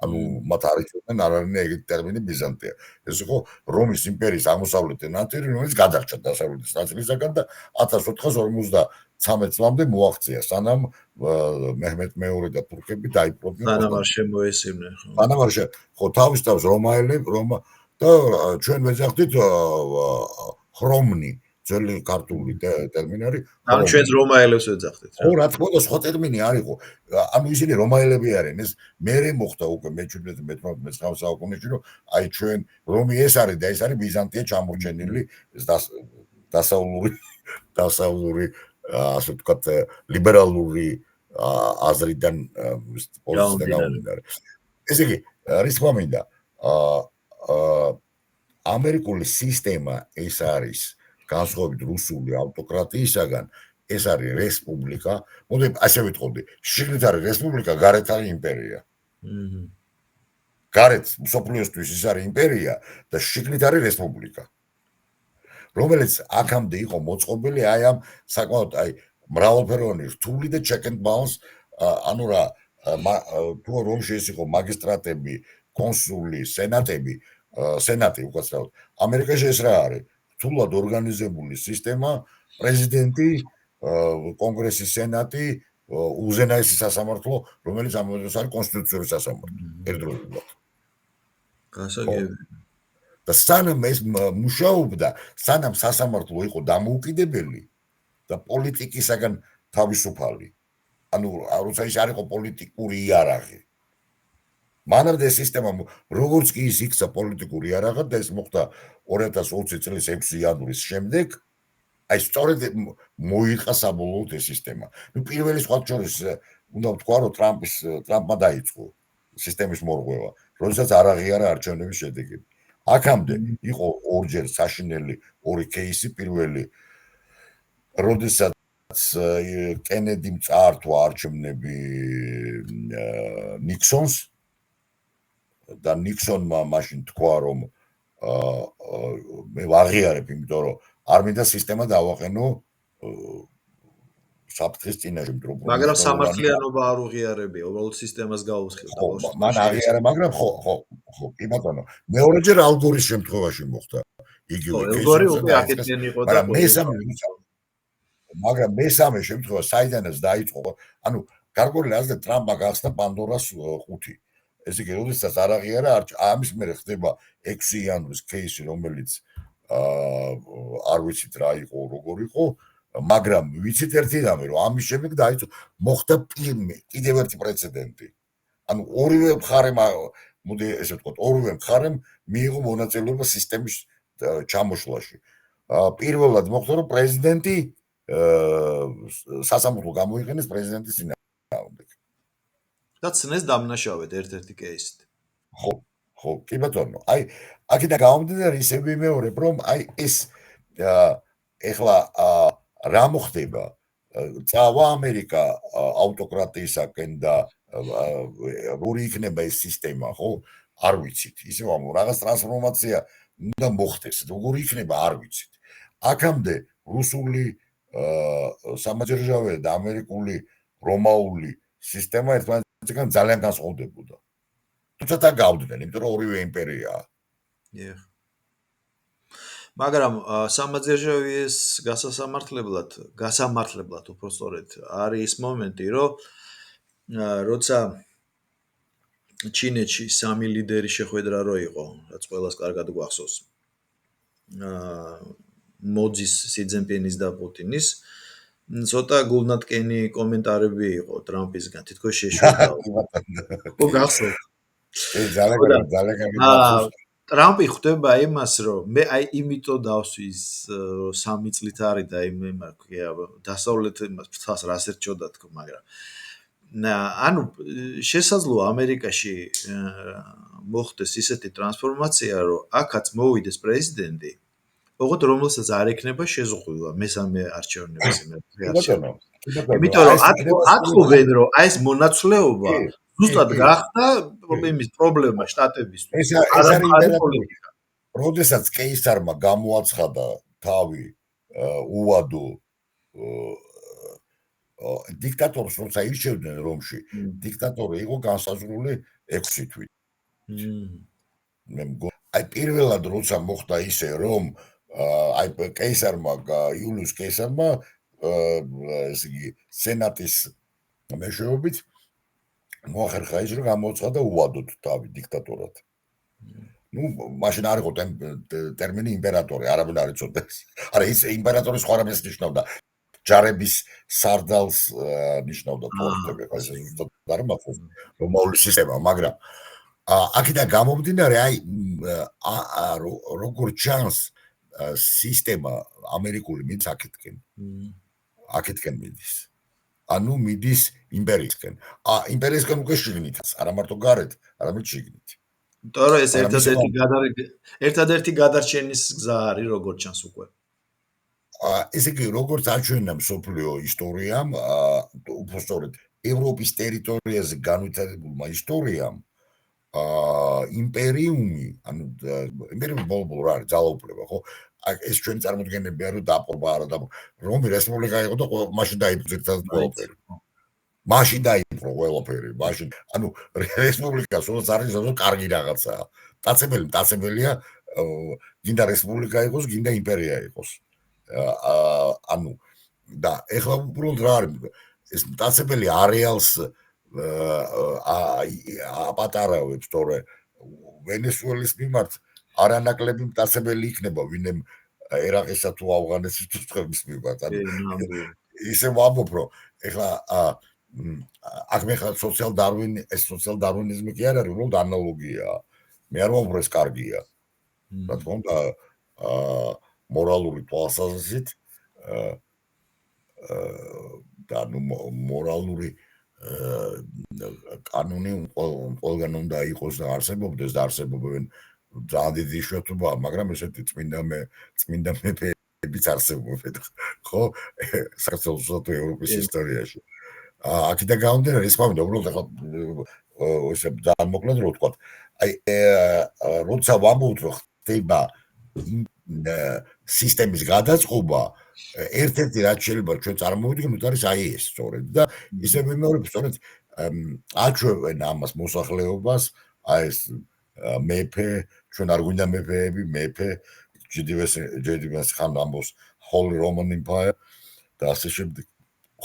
მათ არ იცოდნენ არ არის ეგეთი ტერმინი ბიზანტია. ეს იყო რომის იმპერიის აღმოსავლეთი ნაწილი, რომელიც გადარჩა დასავლეთის ნაწილისაგან და 1453 წლამდე მოაღწია, სანამ მეჰმედ მეორე და თურქები დაიპყრობდნენ. სანამ არ შემოესიმნენ, ხო? სანამ არ ხო, თავის რომაელები და ჩვენ ვეძახდით ხრომნი, ძველი ქართული ტერმინი არის. ან ჩვენს რომაელებს ვეძახდით რა. ხო, რა თქმა უნდა, სხვა ტერმინი არ იყო. ანუ ისინი რომაელები არიან, ეს მერე მოხდა უკვე მე-17-19 საუკუნეში, რომ აი ჩვენ რომი ეს არის და ეს არის ბიზანტია ჩამორჩენილი დასავლური ასე ვთქვათ ლიბერალური აზრიდან პოზიციიდან გამომდინარე. ესე იგი, რის თქმა მინდა, ამერიკული სისტემა ეს არის განსხვავებით რუსული ავტოკრატიისაგან, ეს არის რესპუბლიკა. მოდი ასე ვიტყოდი, შიგნით არის რესპუბლიკა, გარეთ არის იმპერია. გარეთ მსოფლიოსთვის ის არის იმპერია და შიგნით არის რესპუბლიკა. რომელიც აქამდე იყო მოწყობილი აი ამ საკმაოდ აი მრავალფეროვანი რთული და check and balance, ანუ რა თუ რომში ეს იყო მაგისტრატები, კონსული, სენატი უკაცრავად. ამერიკაში ეს რა არის? რთულად ორგანიზებული სისტემა, პრეზიდენტი, კონგრესი, სენატი, უზენაესი სასამართლო, რომელიც ამას არის კონსტიტუციური სასამართლო. ერთდროულად. გასაგები. და სანამ ეს მუშაობდა, სანამ სასამართლო იყო დამოუკიდებელი და პოლიტიკისაგან თავისუფალი. ანუ როცა ის არ იყო პოლიტიკური იარაღი. მანამდე სისტემა როგორც კი ის იქცა პოლიტიკური იარაღად და ეს მოხდა 2020 წლის 6 იანვრის შემდეგ, აი სწორედ მოიყა საბოლოოდ ეს სისტემა. ნუ პირველი სხვა შორის უნდა ვთქვა, რომ ტრამპმა დაიწყო სისტემის მორღვევა, როდესაც არ აღიარა არჩევნების შედეგები. აქამდე იყო ორჯერ საშინელი ორი кейსი, პირველი როდესაც კენედიმ წაართვა არჩევნები ნიქსონს და ნიქსონმა მაშინ თქვა, რომ მე ვაღიარებ, იმიტომ რომ არ მინდა სისტემა დავაყენო საფრთხის წინაშე, მაგრამ სამართლიანობა არ უღიარებია, უბრალოდ სისტემას გაუსხილდა. მან აღიარა, მაგრამ ხო, კი ბატონო, მეორეჯერ ალ გორის შემთხვევაში მოხდა იგივე кейსი. მაგრამ მესამე შემთხვევა საიდანაც დაიწყო, ანუ გარკვეული აზრით ტრამპმა გახსნა პანდორას ყუთი. ესე იგი, როდესაც არ აღიარა, ამის მერე ხდება 6 იანვრის кейსი, რომელიც არ ვიცით რა იყო, როგორ იყო, მაგრამ ვიცით ერთიდანვე, რომ ამის შემდეგ დაიწყო, მოხდა კიდევ ერთი პრეცედენტი. ანუ ორივე მხარემ, მოდი ესე ვთქვათ, ორივე მხარემ მიიღო მონაწილეობა სისტემის ჩამოშლაში. პირველად მოხდა, რომ პრეზიდენტი სასამართლო გამოიყენეს პრეზიდენტის წინააღმდეგ. და ცნეს დამნაშავედ ერთ-ერთი кейსით. ხო, კი ბატონო. აი, აქედან გამომდინარე ისე ვიმეორებ, რომ აი ეს ეხლა რა მოხდება? წავა ამერიკა ავტოკრატიისაკენ და როგორი იქნება ეს სისტემა, ხო? არ ვიცით. ისე ვამბობ, რაღაც ტრანსფორმაცია უნდა მოხდეს. როგორი იქნება, არ ვიცით. აქამდე რუსული სამაჯერჟავე და ამერიკული რომაული სისტემა ერთმანეთისგან ძალიან განსხვავდებოდა. თუმცა და გავდნენ, იმიტომ რომ ორივე იმპერიაა. მაგრამ სამაძერჟავიეს გასამართლებლად უფრო სწორედ არის ის მომენტი, რომ როცა ჩინეთში სამი ლიდერი შეხვედრა რო იყო, რაც ყველას კარგად გვახსოვს. მოძის, სი ძინპინის და პუტინის ცოტა გულნათკენი კომენტარები იყო ტრამპისგან, თითქოს შეშვება. ხო გახსოვთ. ძალიან ტრამპი ხვდება იმას, რომ მე აი იმიტომ დავსვის 3 წლით არის და დასავლეთ იმას ფთას რას ერჩოდა თქო, მაგრამ ანუ შესაძლოა ამერიკაში მოხდეს ისეთი ტრანსფორმაცია, რომ აქაც მოვიდეს პრეზიდენტი, ოღონდ რომელსაც არ ექნება შეზღუდვა მესამე არჩევნების ბატონო, იმიტომ რომ ათხოვენ, რომ აი ეს მონაცვლეობა ზუსტად გახდა იმის პრობლემა შტატებისთვის. ეს არის იმპერატორი. როდესაც კეისარმა გამოაცხადა თავი უვადო დიქტატორს, როცა ირჩევდნენ რომში, დიქტატორი იყო განსაზღვრული 6 თვით. აი პირველად როცა მოხდა ისე, რომ აი კეისარმა იულიუს კეისარმა ესე იგი სენატის მეშვეობით მოახერხა ის, რომ გამოაცხადა უვადოდ თავი დიქტატორად. ნუ მაშინ არ იყო ტერმინი იმპერატორი, არავინ არ იცოდეს. არა, ის იმპერატორის სხვა რამეს ნიშნავდა. ჯარების სარდალს ნიშნავდა თორტები, ხა ეს ზუსტად არ მახსოვს, რომაული სისტემა, მაგრამ აქედან გამომდინარე, აი როგორ ჩანს სისტემა ამერიკული მიდის აქეთკენ. აქეთკენ მიდის. ანუ მიდის იმპერიისკენ. იმპერიისკენ უკვე შიგნითაც, არა მარტო გარეთ, არამედ შიგნით. იმიტომ რომ ეს ერთადერთი გადარჩენის გზა არის, როგორც ჩანს უკვე. ესე იგი, როგორც აჩვენა მსოფლიო ისტორიამ, უბრალოდ ევროპის ტერიტორიაზე განვითარებულმა ისტორიამ, იმპერიუმი, ანუ იმპერიუმი ბოლო-ბოლო არის ძალაუფლება, ხო? ეს ჩვენი წარმოდგენებია, რომ დაპყრობა არა და რომი რესპუბლიკა იყო და მაშინ დაიპყრო ერთად ყველაფერი. მაშინ დაიპყრო ყველაფერი, მაშინ, ანუ რესპუბლიკა სულაც არის ზოგადად კარგი რაღაცაა. მტაცებელია, გინდა რესპუბლიკა იყოს, გინდა იმპერია იყოს. ანუ და ეხლა უბრალოდ რა არის ეს მტაცებელი არეალს აპატარავებს, თორე ვენესუელის მიმართ არანაკლები მტაცებელი იქნება, ვინმე ერაყისა თუ ავღანეთის თურქების მიმართ. ანუ ისე ვამბობ, რომ ეხლა აქ მე ხარ სოციალ-დარვინიზმი კი არ არის, უბრალოდ ანალოგიაა. მე არ ვამბობ, ეს კარგია. რა თქმა უნდა, მორალური თვალსაზრისით და ნუ მორალური კანონი ყველგან უნდა იყოს და არსებობდეს და არსებობენ ძალიან დიდი იშვიათობაა, მაგრამ ესეთი წმინდა მეფეებიც არსებობენ, ხო? საქართველოს თუ ევროპის ისტორიაში. აქედან გამომდინარე, ის მომენტი უბრალოდ ახლა ესე ძალიან მოკლედ რო ვთქვა. აი როცა ვამბობთ, რომ ხდება სისტემის გადაწყობა, ერთ-ერთი რაც შეიძლება ჩვენ წარმოვიდგინოთ არის აი ეს სწორედ და ისე ვიმეორებ, სწორედ აჩვევენ ამას მოსახლეობას, აი ეს მეფე, ჩვენ არ გვინდა მეფეები, მეფე, ჯედივეს ხან ამბობს Holy Roman Empire და ასე შემდეგ.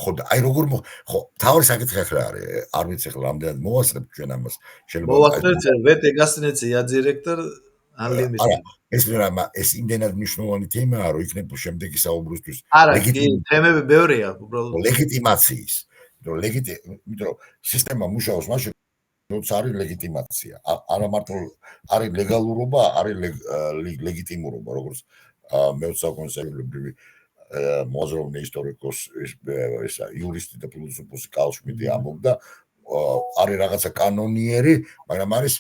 ხო, აი როგორ ხო, თავი საკითხი ახლა არის, არ ვიცი ახლა რამდენად მოვასწრებ ჩვენ ამას. შეიძლება მოვასწრებთ, ვეთ ეგასტნეცია დირექტორ ეს იმდენად მნიშვნელოვანი თემაა, რომ იქნებ შემდეგი საუბრისთვის. არა, თემები ბევრია, უბრალოდ ლეგიტიმაციის. იმიტომ რომ სისტემა მუშაობს მაშინ, როცა არის ლეგიტიმაცია. არა მარტო არის ლეგალურობა, არის ლეგიტიმურობა, როგორც მე-20 საუკუნეებრივი მოაზროვნე ისტორიკოსი, ესა იურისტი და ფილოსოფოსი კარლ შმიდტი ამბობდა, არის რაღაცა კანონიერი, მაგრამ არის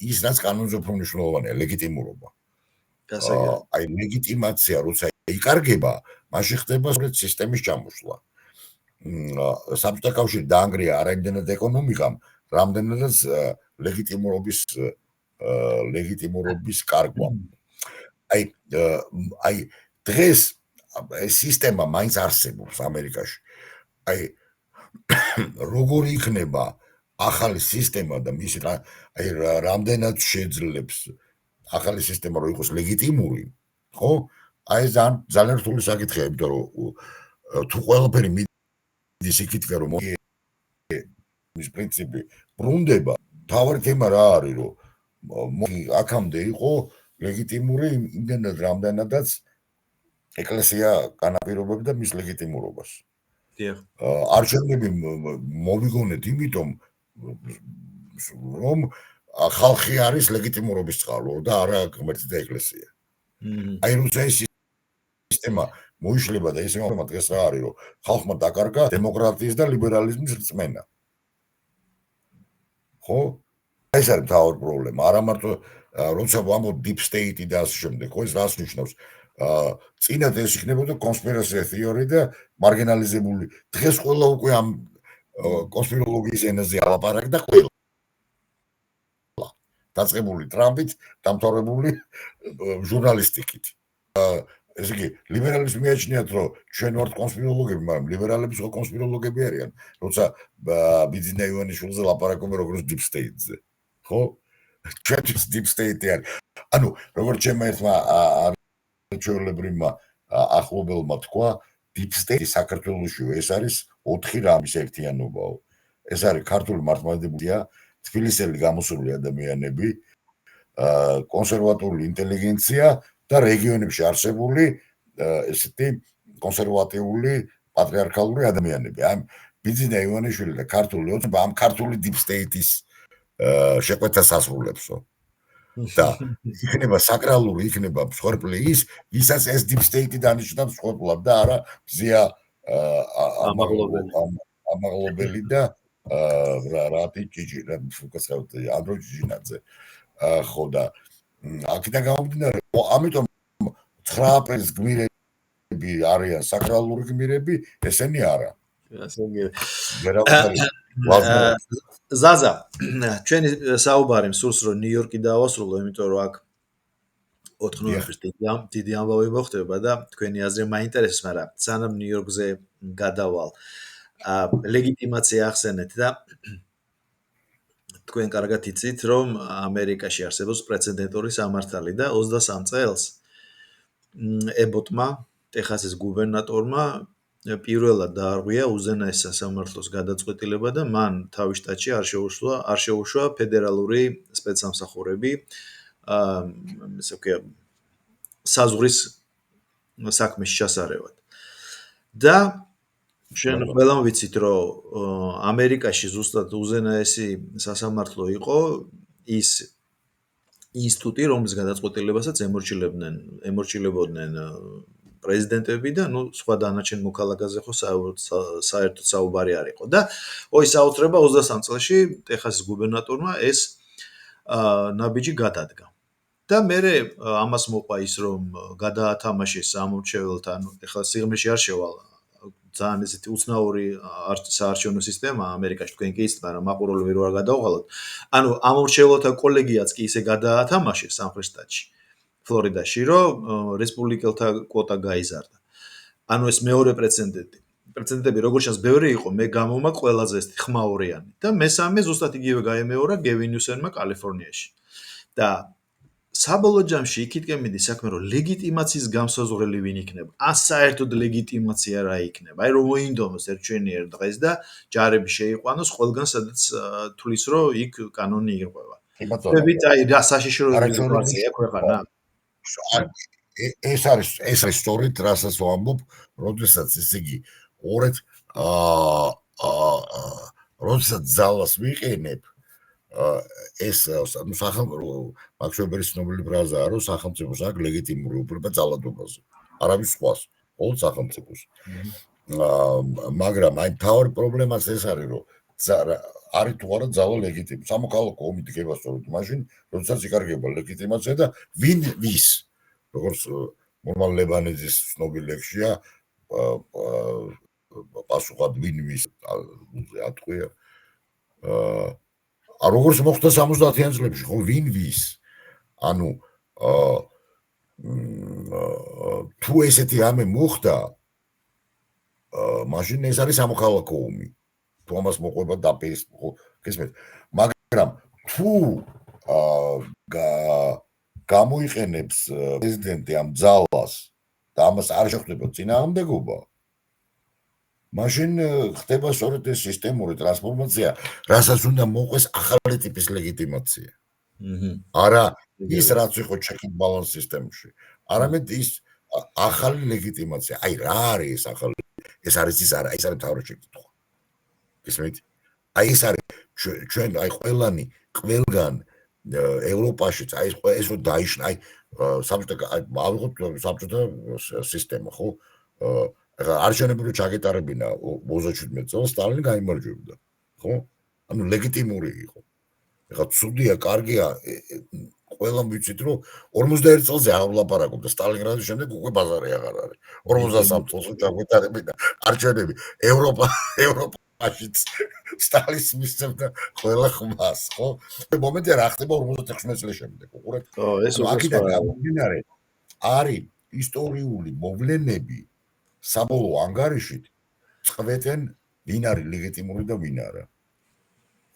ის რაც კანონზე უფრო მნიშვნელოვანია, ლეგიტიმურობა. აი ლეგიტიმაცია როცა იკარგება, მაშინ ხდება სწორედ სისტემის ჩამოსვლა. საბჭოთა კავშირი დაანგრია არა იმდენად ეკონომიკამ, რამდენადაც ლეგიტიმურობის კარგვა. აი დღეს სისტემა მაინც არსებობს ამერიკაში. აი როგორი იქნება ახალი სისტემა და მისი აი რამდენად შეძლებს ახალი სისტემა რომ იყოს ლეგიტიმური, ხო? აი ძალიან რთული საკითხია, იმიტომ რომ თუ ყველაფერი მიდის იქითკენ რომ ის პრინციპი ბრუნდება, თავი თემა რა არის, რომ აქამდე იყო ლეგიტიმური იმდენად რამდენადაც ეკლესია განაპირობებდა მის ლეგიტიმურობას. დიახ. არჩევნები მოვიგონეთ იმიტომ რომ ხალხი არის ლეგიტიმურობის წყარო და არა ღმერთი და ეკლესია. აი როცა ეს სისტემა მოიშლება და ისე მომენტ დღეს რა არის, რომ ხალხმა დაკარგა დემოკრატიის და ლიბერალიზმის რწმენა. ხო? ეს არის მთავარი პრობლემა. არა მარტო როცა ვამბობ deep state და ასე შემდეგ, ხო, ეს რას ნიშნავს? წინათ ეს იქნებოდა კონსპირაცია თეორია და მარგინალიზებული. დღეს ყველა უკვე ამ კონსპიროლოგიის ენაზე ალაპარაკდა ყველა. დაწყებული ტრამპით, დამთავრებული ჟურნალისტიკით. ესე იგი, ლიბერალებს მიაჩნიათ, რომ ჩვენ ვართ კონსპიროლოგები, მაგრამ ლიბერალები სხვა კონსპიროლოგები არიან, როცა ბიძინა ივანიშვილზე ლაპარაკობენ როგორც deep state-ზე. ხო? ჩვენთვის deep state არის. ანუ, როგორც ჩემმა ერთმა არჩეულებრივმა ახლობელმა თქვა, deep state საქართველოსში ეს არის 4 რამის ერთიანობაო. ეს არის ქართული მართლმადიდებლია, თბილისელი გამოსული ადამიანები, კონსერვატული ინტელიგენცია და რეგიონებში არსებული ესეთი კონსერვატიული პატრიარქალური ადამიანები. ამ ბიძინა ივანიშვილი და ქართული ოცნება ამ ქართული deep state-ის შეკვეთას ასრულებსო. და იქნება საკრალური, იქნება მსხვერპლი ის, ვისაც ეს deep state-ი დანიშნა მსხვერპლად და არა მზია ამაღლობელი და რატი ჭიჭი რა უკაცრავდი ანდრო ჭიჭინაძე ხო და აქედან გამომდინარე ამიტომ 9 აპრილის გმირები არიან საკრალური გმირები ესენი არა ზაზა ჩვენი საუბარი მსურს რომ ნიუ-იორკი დავასრულო იმიტომ რომ აქ 4 ნოემბერს დიდი ამბავი მოხდება და თქვენი აზრი მაინტერესებს მაგრამ სანამ ნიუ-იორკზე გადავალ ლეგიტიმაცია ახსენეთ და თქვენ კარგად იცით რომ ამერიკაში არსებობს პრეცედენტური სამართალი და 23 წელს ებოტმა ტეხასის გუბერნატორმა პირველად დაარღვია უზენაეს სასამართლოს გადაწყვეტილება და მან თავის შტატში არ შეუშვა ფედერალური სპეცსამსახურები ესე ვქია საზღვრის საქმის ჩასარევად და შენ ყველამ ვიცით რომ ამერიკაში ზუსტად უზენაესი სასამართლო იყო ის ინსტიტუტი რომლის გადაწყვეტილებასაც ემორჩილებოდნენ პრეზიდენტები და ნუ სხვა დანარჩენ მოქალაქეზე ხო საერთოდ საუბარი არ იყო და ой საოცრება 23 წელში ტეხასის გუბერნატორმა ეს ნაბიჯი გადადგა და მე ამას მოყვა ის რომ გადაათამაშეს ამორჩეველთან ეხლა სიღრმეში არ შევალ ძალიან ესეთი უცნაური საარჩევნო სისტემა ამერიკაში თქვენ კი იცით მაგრამ მაყურებლები რო არ გადავღალოთ ანუ ამორჩეველთა კოლეგიაც კი ისე გადაათამაშეს სამხრეთ შტატში ფლორიდაში რომ რესპუბლიკელთა კვოტა გაიზარდა ანუ ეს მეორე პრეცედენტები როგორც ჩანს ბევრი იყო მე გამომა ყველაზე ეს ხმაურიანი და მესამე ზუსტად იგივე გაემეორა გევინ ნიუსენმა კალიფორნიაში და საბოლოო ჯამში იქითკენ მიდის საქმე რომ ლეგიტიმაციის გამსაზღვრელი ვინ იქნება ან საერთოდ ლეგიტიმაცია რა იქნება აი რომ მოინდომოს ერთჩვენიერ დღეს და ჯარები შეიყვანოს ყველგან სადაც თulis რომ იქ კანონი ირღვევა ხებით აი რა საშიშროებრივი სიტუაცია ქვეყანა ეს არის სწორედ რასაც ვამბობ როდესაც ესე იგი ორეთ როდესაც ძალას ვიყენებ ეს სახელმწიფო მაქსველის ცნობილი ფრაზაა რომ სახელმწიფოს აქვს ლეგიტიმური უფლება ძალადობაზე არავის სხვას ყოველ სახელმწიფოს მაგრამ აი თავი პრობლემას ეს არის რომ არის თუ არა ძალა ლეგიტიმური სამოქალაქო ომი დგება სწორედ მაშინ როდესაც იკარგება ლეგიტიმაცია და ვინ ვის როგორც მურმან ლებანიძის ცნობილი ლექსია პასუხად ვინ ვის ატყვია როგორც მოხდა 70-იან წლებში, ხო, ვინ ვის? ანუ თუ ესეთი რამე მოხდა, მაშინ ეს არის სამოქალაქო ომი. თუ ამას მოყვება დაპირის, ხო, გესმით? მაგრამ თუ გამოიყენებს პრეზიდენტი ამ ძალას და ამას არ შეხვდება წინააღმდეგობა, მაშინ ხდება სწორედ ეს სისტემური ტრანსფორმაცია, რასაც უნდა მოყვეს ახალი ტიპის ლეგიტიმაცია. არა ის რაც იყო check and balance სისტემში, არამედ ის ახალი ლეგიტიმაცია. აი რა არის ეს ახალი? ეს არის ის არა, ეს არის თავი შეკითხვა. ისმით? აი ეს არის ჩვენ აი ყველგან ევროპაშიც აი ეს რო დაიშნა, აი საბჭოთა სისტემა, ხო? არჩევნები ჩაგეტარებინა 27 წელს სტალინი გაიმარჯვებდა, ხო? ანუ ლეგიტიმური იყო. ეხლა ცუდია, კარგია, ყველამ ვიცით, რომ 51 წელზე არ ვლაპარაკობ და სტალინგრადის შემდეგ უკვე ბაზარი აღარ არის. 53 წელს ჩაგვეტარები და არჩევნები ევროპაშიც სტალის მისცემდა ყველა ხმას, ხო? მომენტია რა ხდება 56 წლის შემდეგ, უყურეთ. ეს უკვე აქედან გამომდინარე არის ისტორიული მოვლენები საბოლოო ანგარიშით წყვეტენ ვინ არის ლეგიტიმური და ვინ არა.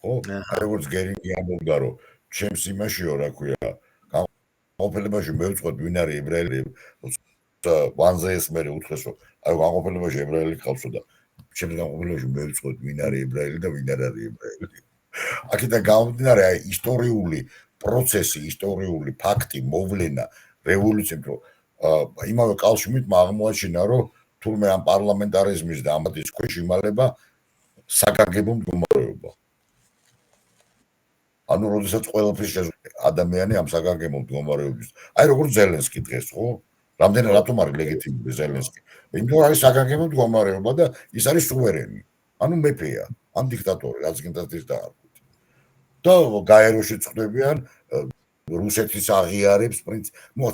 ხო? როგორც გერინგი ამბობდა, რომ ჩემს იმაშიო, რა ქვია, განყოფილებაში მე ვწყვეტ ვინ არის ებრაელი, ვანზეეს მე უთხრეს, რომ აი განყოფილებაში ებრაელი ხალხო და ჩემს განყოფილებაში მე ვწყვეტ ვინ არის ებრაელი და ვინ არ არის ებრაელი. აქედან გამომდინარე აი ისტორიული პროცესი, ისტორიული ფაქტი, მოვლენა, რევოლუცია, რომ იმავე კალშმიტმა აღმოაჩინა, რომ თურმე ამ პარლამენტარიზმის და ამათის ქვეშ იმალება საგანგებო მდგომარეობა. ანუ როდესაც ყველაფრის ადამიანი ამ საგანგებო მდგომარეობის, აი როგორც ზელენსკი დღეს, ხო? რამდენი რატომ არის ლეგიტიმური ზელენსკი? იმიტომ არის საგანგებო მდგომარეობა და ის არის სუვერენი. ანუ მეფეა, ან დიქტატორი, რაც გინდათ ის დაარქვით. და გაეროში წვდებიან რუსეთის აღიარებს პრინც,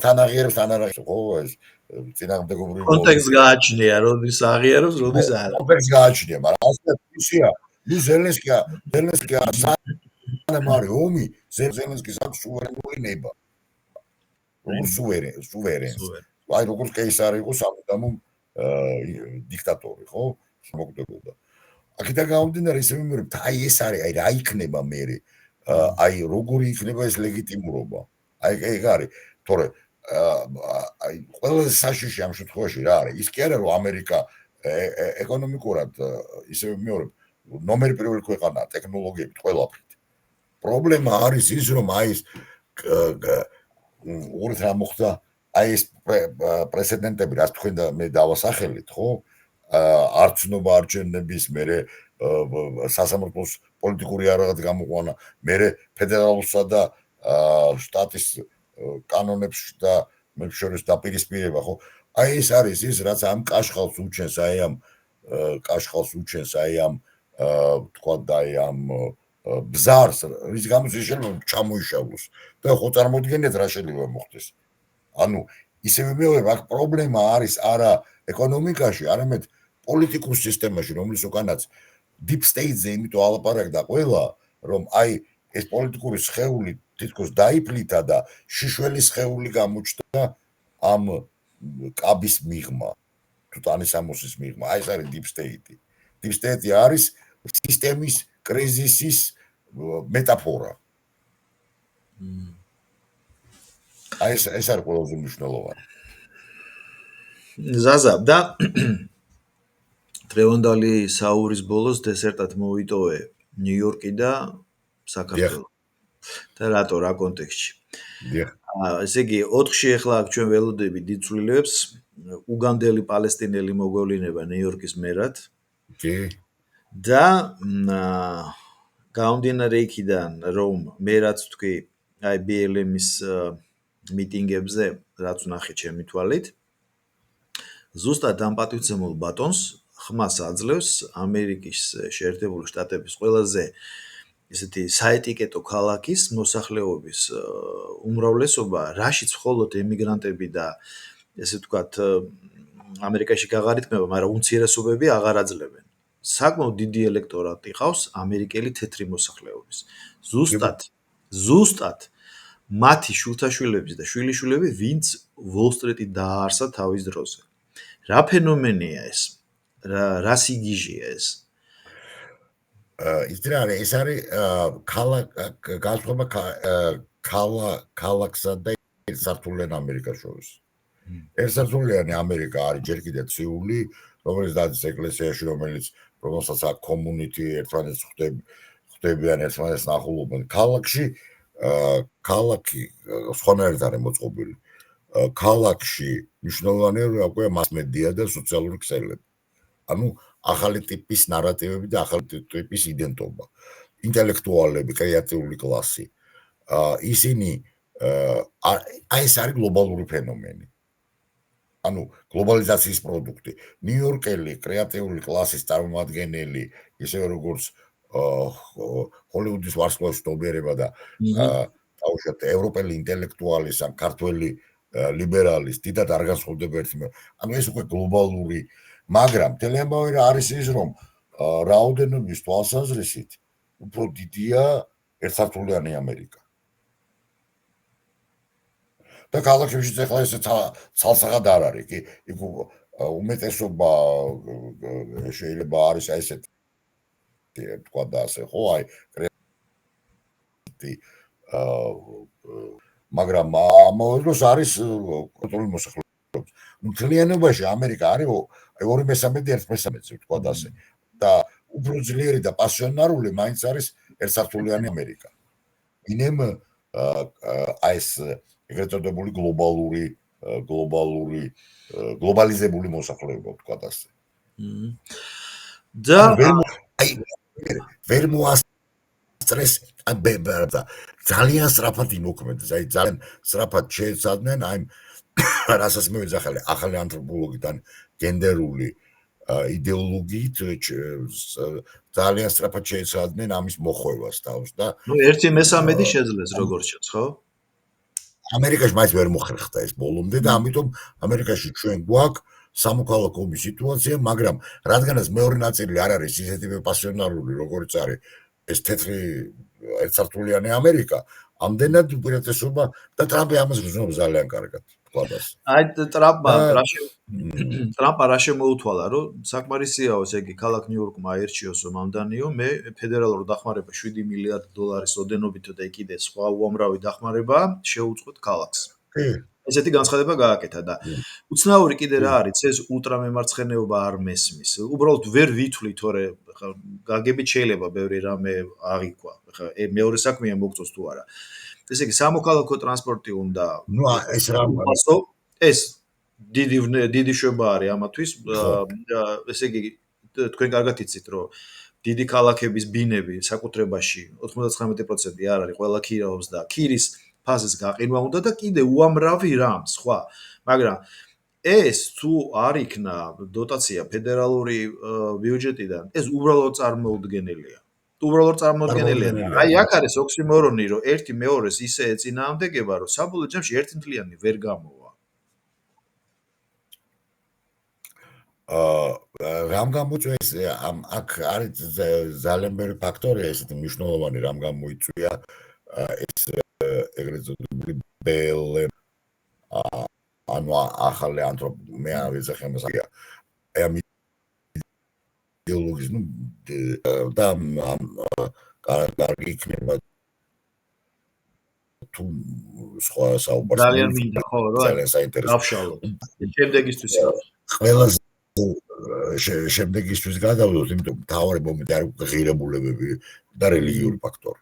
თან აღიარებს თან არ აღიარებს, ხო, ეს წინააღმდეგობრივი კონტექსტ გააჩნია, როდის აღიარებს, როდის არა. კონტექსტ გააჩნია, მაგრამ ასე ისია, ნუ ზელენსკია სანამ არის ომი, ზელენსკის აქვს სუვერენული ნება. როგორც სუვერენს. აი როგორც კეისარი იყო სამუდამო დიქტატორი, ხო? მოგდებოდა. აქედან გამომდინარე ისე მიმარებ, აი ეს არის, აი რა იქნება მერე? აი როგორი იქნება ეს ლეგიტიმურობა? აი ეგ არის, თორე აი ყველაზე საშიში ამ შემთხვევაში რა არის? ის კი არა რომ ამერიკა ეკონომიკურად ისე მეორებ ნომერ პირველი ქვეყანაა ტექნოლოგიებით ყველაფრით. პრობლემა არის ის რომ აი ეს უყურეთ რა მოხდა აი ეს პრეცედენტები რაც თქვენ და მე დავასახელეთ ხო არც ნობა არჩევნების მერე სასამართლოს პოლიტიკური არაღად გამოყვანა მერე ფედერალურსა და შტატის კანონებს და მე შორის დაპირისპირება ხო აი ეს არის ის რაც ამ კაშხალს უჩენს აი ამ თქვა და აი ამ ბზარს რის გამოც ის შეიძლება ჩამოიშალოს და ხო წარმოიდგინეთ რა შეიძლება მოხდეს ანუ ისევე მეორე აქ პრობლემა არის არა ეკონომიკაში არამედ პოლიტიკურ სისტემაში რომლის უკანაც deep state-ზე იმიტომ ალაპარაკდა ყველა რომ აი ეს პოლიტიკური სხეული თითქოს დაიფლითა და შიშველის სხეული გამოჩნდა ამ კაბის მიღმა თუ ტანისამოსის მიღმა აი ეს არის deep state-ი deep state-ი არის სისტემის კრიზისის მეტაფორა აი ეს არის ყველაზე მნიშვნელოვანი ზაზა და დღევანდელი საურის ბოლოს დესერტად მოვიტოვე ნიუ-იორკი და საქართველო და რატო რა კონტექსტში ესე იგი 4-ში ახლა აქ ჩვენ ველოდები დიდ ცვლილებს უგანდელი პალესტინელი მოგვევლინება ნიუ-იორკის მერად და გამომდინარე იქიდან რომ მე რაც ვთქვი აი BLM-ის მიტინგებზე რაც ვნახე ჩემი თვალით ზუსტად ამ პატივცემულ ბატონს ხმას აძლევს ამერიკის შეერთებული შტატების ყველაზე ესეთი საეტიკეტო ქალაქის მოსახლეობის უმრავლესობა რაშიც მხოლოდ ემიგრანტები და ესე ვთქვათ ამერიკაში გაღარიტმება, მაგრამ უმცირესობები აღარ აძლევენ. საკმაოდ დიდი ელექტორატი ყავს ამერიკელი თეთრი მოსახლეობის. ზუსტად მათი შვილთაშვილების და შვილიშვილები ვინც ვოლ-სტრიტი დააარსა თავის დროზე. რა ფენომენია ეს? რა სიგიჟეა ეს? ეს არის განსხვავება ქალაქსა და ერთსართულიან ამერიკას შორის. ერთსართულიანი ამერიკა არის ჯერ კიდევ ციული, რომელიც დადის ეკლესიაში, რომელსაც აქვს კომუნიტი, ერთმანეთს ხვდებიან, ერთმანეთს ნახულობენ. ქალაქში ქალაქი სხვანაირად არის მოწყობილი. ქალაქში მნიშვნელოვანია უკვე მასმედია და სოციალური ქსელები. ანუ ახალი ტიპის ნარატივები და ახალი ტიპის იდენტობა. ინტელექტუალები, კრეატიული კლასი. ისინი აი ეს არის გლობალური ფენომენი. ანუ გლობალიზაციის პროდუქტი. ნიუ-იორკელი კრეატიული კლასის წარმომადგენელი, ისე როგორც ჰოლივუდის ვარსკვლავის ნომერება და თავშეთ ევროპელი ინტელექტუალის ან ქართველი ლიბერალის დიდად არ განსხვავდება ერთმანეთს. ანუ ეს უკვე გლობალური, მაგრამ მთელი ამბავი რა არის ის, რომ რაოდენობის თვალსაზრისით უფრო დიდია ერთსართულიანი ამერიკა. და ქალაქებში ეხლა ესე ცალსაღად არ არის, კი, იქ უმეტესობა შეიძლება არის აი ესეთი თქვა და ასე ხო, აი მაგრამ ამავე დროს არის კულტურული მოსახლეობა. მთლიანობაში ამერიკა არის 2/3 1/3 თქვა და ასე. და უფრო ძლიერი და პასიონარული მაინც არის ერთსართულიანი ამერიკა. ინემ აი ეს ეგრეთ წოდებული გლობალიზებული მოსახლეობა თქვა და ასე. და ვერ მოასწრეს ძალიან სწრაფად იმოქმედებს, აი ძალიან სწრაფად შეეცადნენ აი რასაც მე ვეძახალე ახალი ანთროპოლოგიდან გენდერული იდეოლოგიით ძალიან სწრაფად შეეცადნენ ამის მოხვევას თავს და ნუ 1/3 შეძლეს როგორც ჩანს, ხო? ამერიკაში მაინც ვერ მოხერხდა ეს ბოლომდე და ამიტომ ამერიკაში ჩვენ გვაქვს სამოქალაქო ომის სიტუაცია, მაგრამ რადგანაც მეორე ნაწილი არ არის ისეთი პასიონარული, როგორც არის ეს თეთრი ერთსართულიანი ამერიკა, ამდენად უპირატესობა და ტრამპი ამას გრძნობს ძალიან კარგად. აი ტრამპა რა შემოუთვალა, რომ საკმარისიაო ესე იგი ქალაქ ნიუ-იორკმა აირჩიოს მომდანიო, მე ფედერალურ დახმარება 7 მილიარდ დოლარის ოდენობით და კიდე სხვა უამრავი დახმარება შეუწყოთ ქალაქს. ესეთი განცხადება გააკეთა და უცნაური კიდე რა არის, ეს ულტრამემარცხენეობა არ მესმის. უბრალოდ ვერ ვითვლი, თორე გაგებით შეიძლება ბევრი რამე აღიქვა. ხა მეორე საქმეა მოგწოს თუ არა. ესე იგი სამოქალაქო ტრანსპორტი უნდა ეს რა ეს დიდი შვება არის ამათვის. ესე იგი თქვენ კარგად იცით, რომ დიდი ქალაქების ბინები საკუთრებაში 99% არ არის, ყველა ქირაობს და ქირის ფაზის გაყინვა უნდა და კიდე უამრავი რამ სხვა. მაგრამ ეს თუ არ იქნა დოტაცია ფედერალური ბიუჯეტიდან, ეს უბრალოდ წარმოუდგენელია. აი აქ არის ოქსიმორონი, რომ ერთი მეორეს ისე ეწინააღმდეგება, რომ საბოლოო ჯამში ერთმთლიანი ვერ გამოვა. რამ გამოწვეს აქ არის ძალიან ბევრი ფაქტორია ესეთი მნიშვნელოვანი, რამ გამოიწვია ეს ეგრეთ წოდებული BLM ანუ ახალი მე არ ვეძახი ამას ამ იდეოლოგიის და კარგი იქნება თუ სხვა საუბარს ძალიან მინდა ხო რა გავშალოთ შემდეგისთვის ყველაზე შემდეგისთვის გადავიდოთ, იმიტომ თავარი მომენტი არის ღირებულებები და რელიგიური ფაქტორი.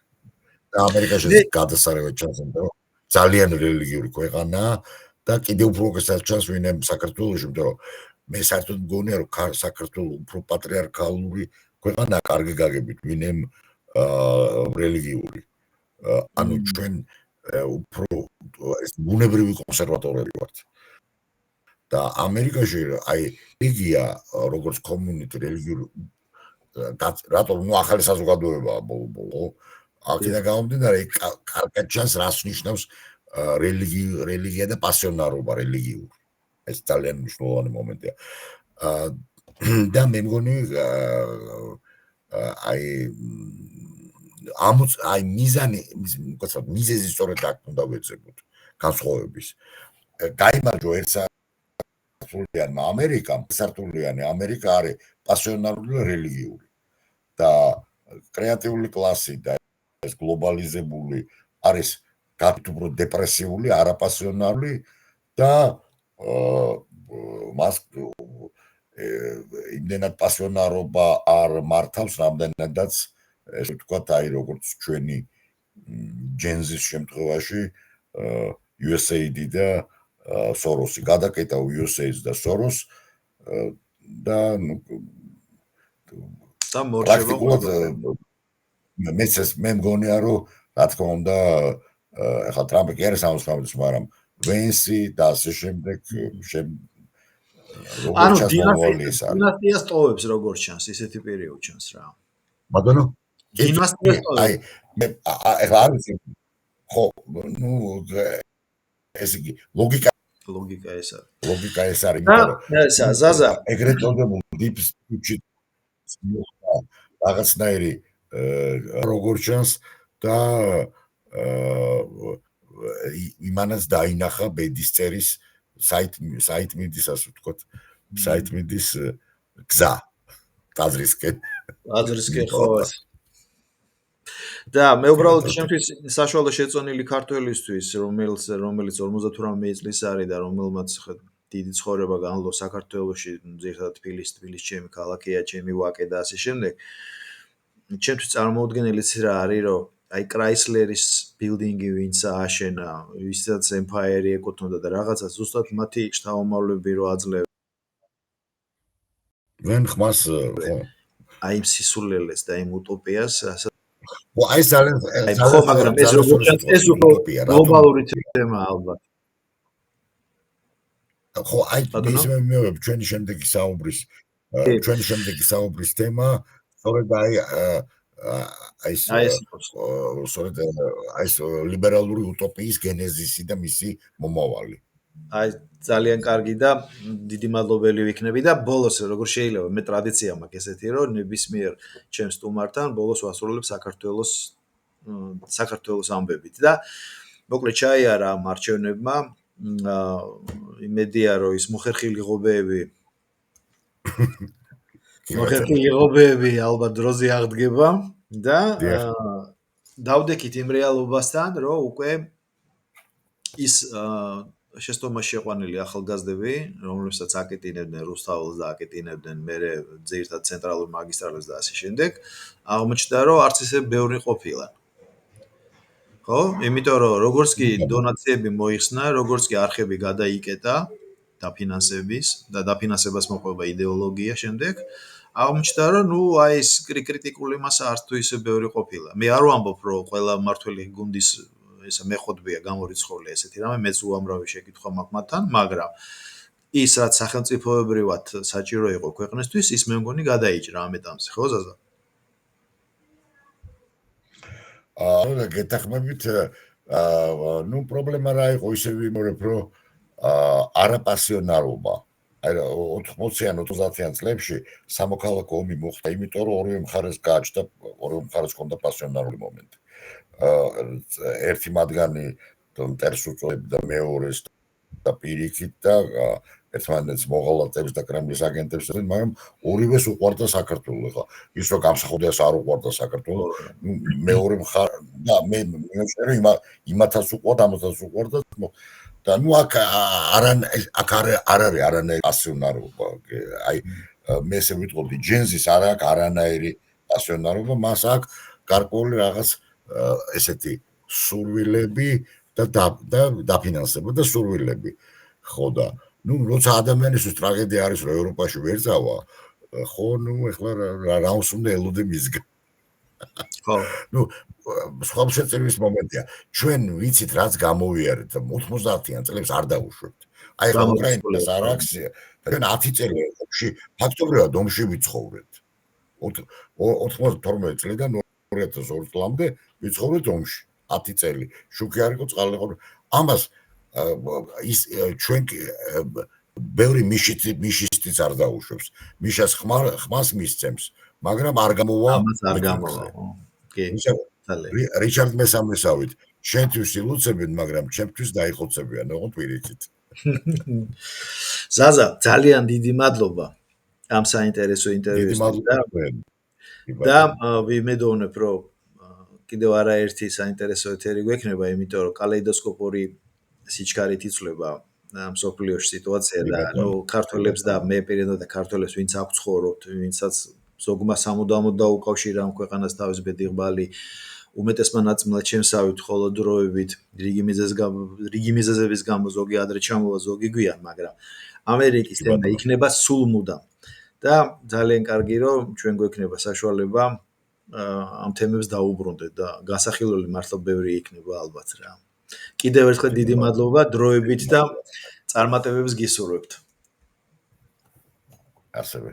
და ამერიკაში გადასარევად ჩანს, რომ ძალიან რელიგიური ქვეყანაა და კიდევ უფრო უკეთესად ჩანს ვინმე საქართველოში, იმიტომ რომ მე საერთოდ მგონია, რომ საქართველო უფრო პატრიარქალური ქვეყანაა კარგი გაგებით, ვინმე რელიგიური. ანუ ჩვენ უფრო ეს ბუნებრივი კონსერვატორები ვართ. და ამერიკაში აი რელიგია როგორც კომუნიტი რელიგიური რატომ ნუ ახალი საზოგადოებაა ბოლო აქედან გამომდინარე კარგად ჩანს რას ნიშნავს რელიგია და პასიონარობა რელიგიური ეს ძალიან მნიშვნელოვანი მომენტია და მე მგონი აი მიზეზი სწორედ აქ უნდა ვეძებოთ განსხვავების გაიმარჯვა ერთსართულიანი ამერიკა არის პასიონარული რელიგიური და კრეატიული კლასი და ეს გლობალიზებული არის გაკეთებული უფრო დეპრესიული, არაპასიონარული და მას იმდენად პასიონარობა არ მართავს, რამდენადაც ეს ვთქვათ, აი როგორც ჩვენი ჯენზის შემთხვევაში USAID და სოროსი გადაკეთა USAID და სოროს და პრაქტიკულად მე მგონია რომ რა თქმა უნდა ახლა ტრამპი კი არის ამას გამომდის, მაგრამ ვენსი და ასე შემდეგ ანუ დინასტიას ტოვებს როგორც ჩანს, ისეთი პერიოდი ჩანს რა. ბატონო დინასტიას აი მე ახლა არის ხო ნუ ესე იგი ლოგიკა ეს არის და ზაზა ეგრეთ წოდებულ deep state-ში რაღაცნაირი როგორ ჩანს და იმანაც დაინახა ბედისწერის საიტმიდისას ვთქვათ საიტმიდის გზა ტაძრისკენ ხო და მე უბრალოდ ჩემთვის საშუალო შეწონილი ქართველისთვის რომელიც 58 წლის არის და რომელმაც დიდი ცხოვრება განვლო საქართველოში ზოგადად თბილისში ჩემი ქალაქია ჩემი ვაკე და ასე შემდეგ ჩემთვის წარმოუდგენელიც რა არის რომ აი კრაისლერის ბილდინგი ვინც ააშენა ვისაც ემფაიერი ეკუთვნოდა და რაღაცა ზუსტად მათი შთამომავლები რო აძლევენ ვენ ხმას ხო აი სისულელეს და იმ utopia-ს აი ძალიან ხო მაგრამ ეს როგორ ეს გლობალური თემაა ალბათ ხო აი ისე მეუბნები ჩვენი შემდეგი საუბრის თემა სწორედ აი ლიბერალური utopia-ის გენეზისი და მისი მომავალი აი ძალიან კარგი და დიდი მადლობელი ვიქნები და ბოლოს როგორ შეიძლება მე ტრადიცია მაქვს ესეთი რომ ნებისმიერ ჩემს სტუმართან ბოლოს ვასრულებ საქართველოს ამბებით და მოკლედ ჩაიარა ამ არჩევნებმა იმედია რომ ის მოხერხილი ღობეები ალბათ დროზე აღდგება და დავდექით იმ რეალობასთან რომ უკვე ის შეცდომაში შეყვანილი ახალგაზრდები, რომლებსაც აკეტინებდნენ რუსთაველს და აკეტინებდნენ მერე ძირითადად ცენტრალურ მაგისტრალებს და ასე შემდეგ, აღმოჩნდა რომ არც ისე ბევრი ყოფილა. ხო? იმიტომ რომ როგორც კი დონაციები მოიხსნა, როგორც კი არხები გადაიკეტა დაფინანსების და დაფინანსებას მოყვება იდეოლოგია შემდეგ, აღმოჩნდა რომ ნუ აი ეს კრიტიკული მასა არც თუ ისე ბევრი ყოფილა. მე არ ვამბობ რომ ყველა მართველი გუნდის ესა მეხოთბია გამორიცხული ესეთი რამე მეც უამრავი შეკითხვა მაქვს მათთან, მაგრამ ის რაც სახელმწიფოებრივად საჭირო იყო ქვეყნისთვის, ის მე მგონი გადაიჭრა ამ ეტაპზე, ხო ზაზა? გეთახმებით, ნუ პრობლემა რა იყო, ისე ვიმეორებ, რომ არაპასიონარობა. აი 80-იან 90-იან წლებში სამოქალაქო ომი მოხდა, იმიტომ რომ ორივე მხარეს გააჩნდა, ორივე მხარეს ჰქონდა პასიონარული მომენტი. ერთი მათგანი მტერს უწოდებდა მეორეს და პირიქით და ერთმანეთს მოღალატებს და კრემლის აგენტებს წერდნენ, მაგრამ ორივეს უყვარდა საქართველო. ხა ის რომ გამსახურდიას არ უყვარდა საქართველო, მეორე მხარე და მე იმათაც უყვარდა, ამათაც უყვარდა და ნუ აქ არ არის არანაირი პასიონარობა. აი მე ესე ვიტყოდი, ჯენზის არ აქვს არანაირი პასიონარობა, მას აქვს გარკვეული რაღაც ესეთი სურვილები და დაფინანსება და სურვილები. ხო და ნუ როცა ადამიანისთვის ტრაგედია არის რომ ევროპაში ვერ წავა, ხო ნუ ეხლა რა უნდა ელოდე მისგან. ხო. ნუ სხვა შეწირვის მომენტია. ჩვენ ვიცით რაც გამოვიარეთ და 90-იან წლებს არ დავუშვებთ. აი ხა უკრაინას არ აქვს ჩვენ 10 წელი ომში ფაქტობრივად ომში ვიცხოვრეთ. 92 წლიდან 2002 წლამდე ვიცხოვრეთ ომში 10 წელი. შუქი არ იყო, წყალი იყო. ამას ის ჩვენ ბევრი მიშისტიც არ დაუშვებს. მიშას ხმას მისცემს, მაგრამ არ გამოვა. ამას არ გამოვა. კი. რიჩარდ მესამესავით, შენთვის ილოცებენ, მაგრამ ჩემთვის დაიხოცებიან, ოღონდ პირიქით. ზაზა, ძალიან დიდი მადლობა ამ საინტერესო ინტერვიუსთვის და ვიმედოვნებ, რომ კიდევ არაერთი საინტერესო ეთერი გვექნება, იმიტომ რომ კალეიდოსკოპური სიჩქარით იცვლება მსოფლიოში სიტუაცია და ნუ ქართველებს და მე პირადად და ქართველებს ვინც აქვს ცხოვრობთ, ვინცაც ზოგმა სამუდამოდ დაუკავშირა ამ ქვეყანას თავის ბედიღბალი უმეტესმა ნაწილად შემსავით ხოლო დროებით რიგი მიზეზების გამო ზოგი ადრე ჩამოვა, ზოგი გვიან, მაგრამ ამერიკის თემა იქნება სულ მუდამ და ძალიან კარგი რომ ჩვენ გვექნება საშუალება ამ თემებს დაუბრუნდეთ და გასახილველი მართლა ბევრი იქნება ალბათ რა. კიდევ ერთხელ დიდი მადლობა დროებით და წარმატებებს გისურვებთ. ასევე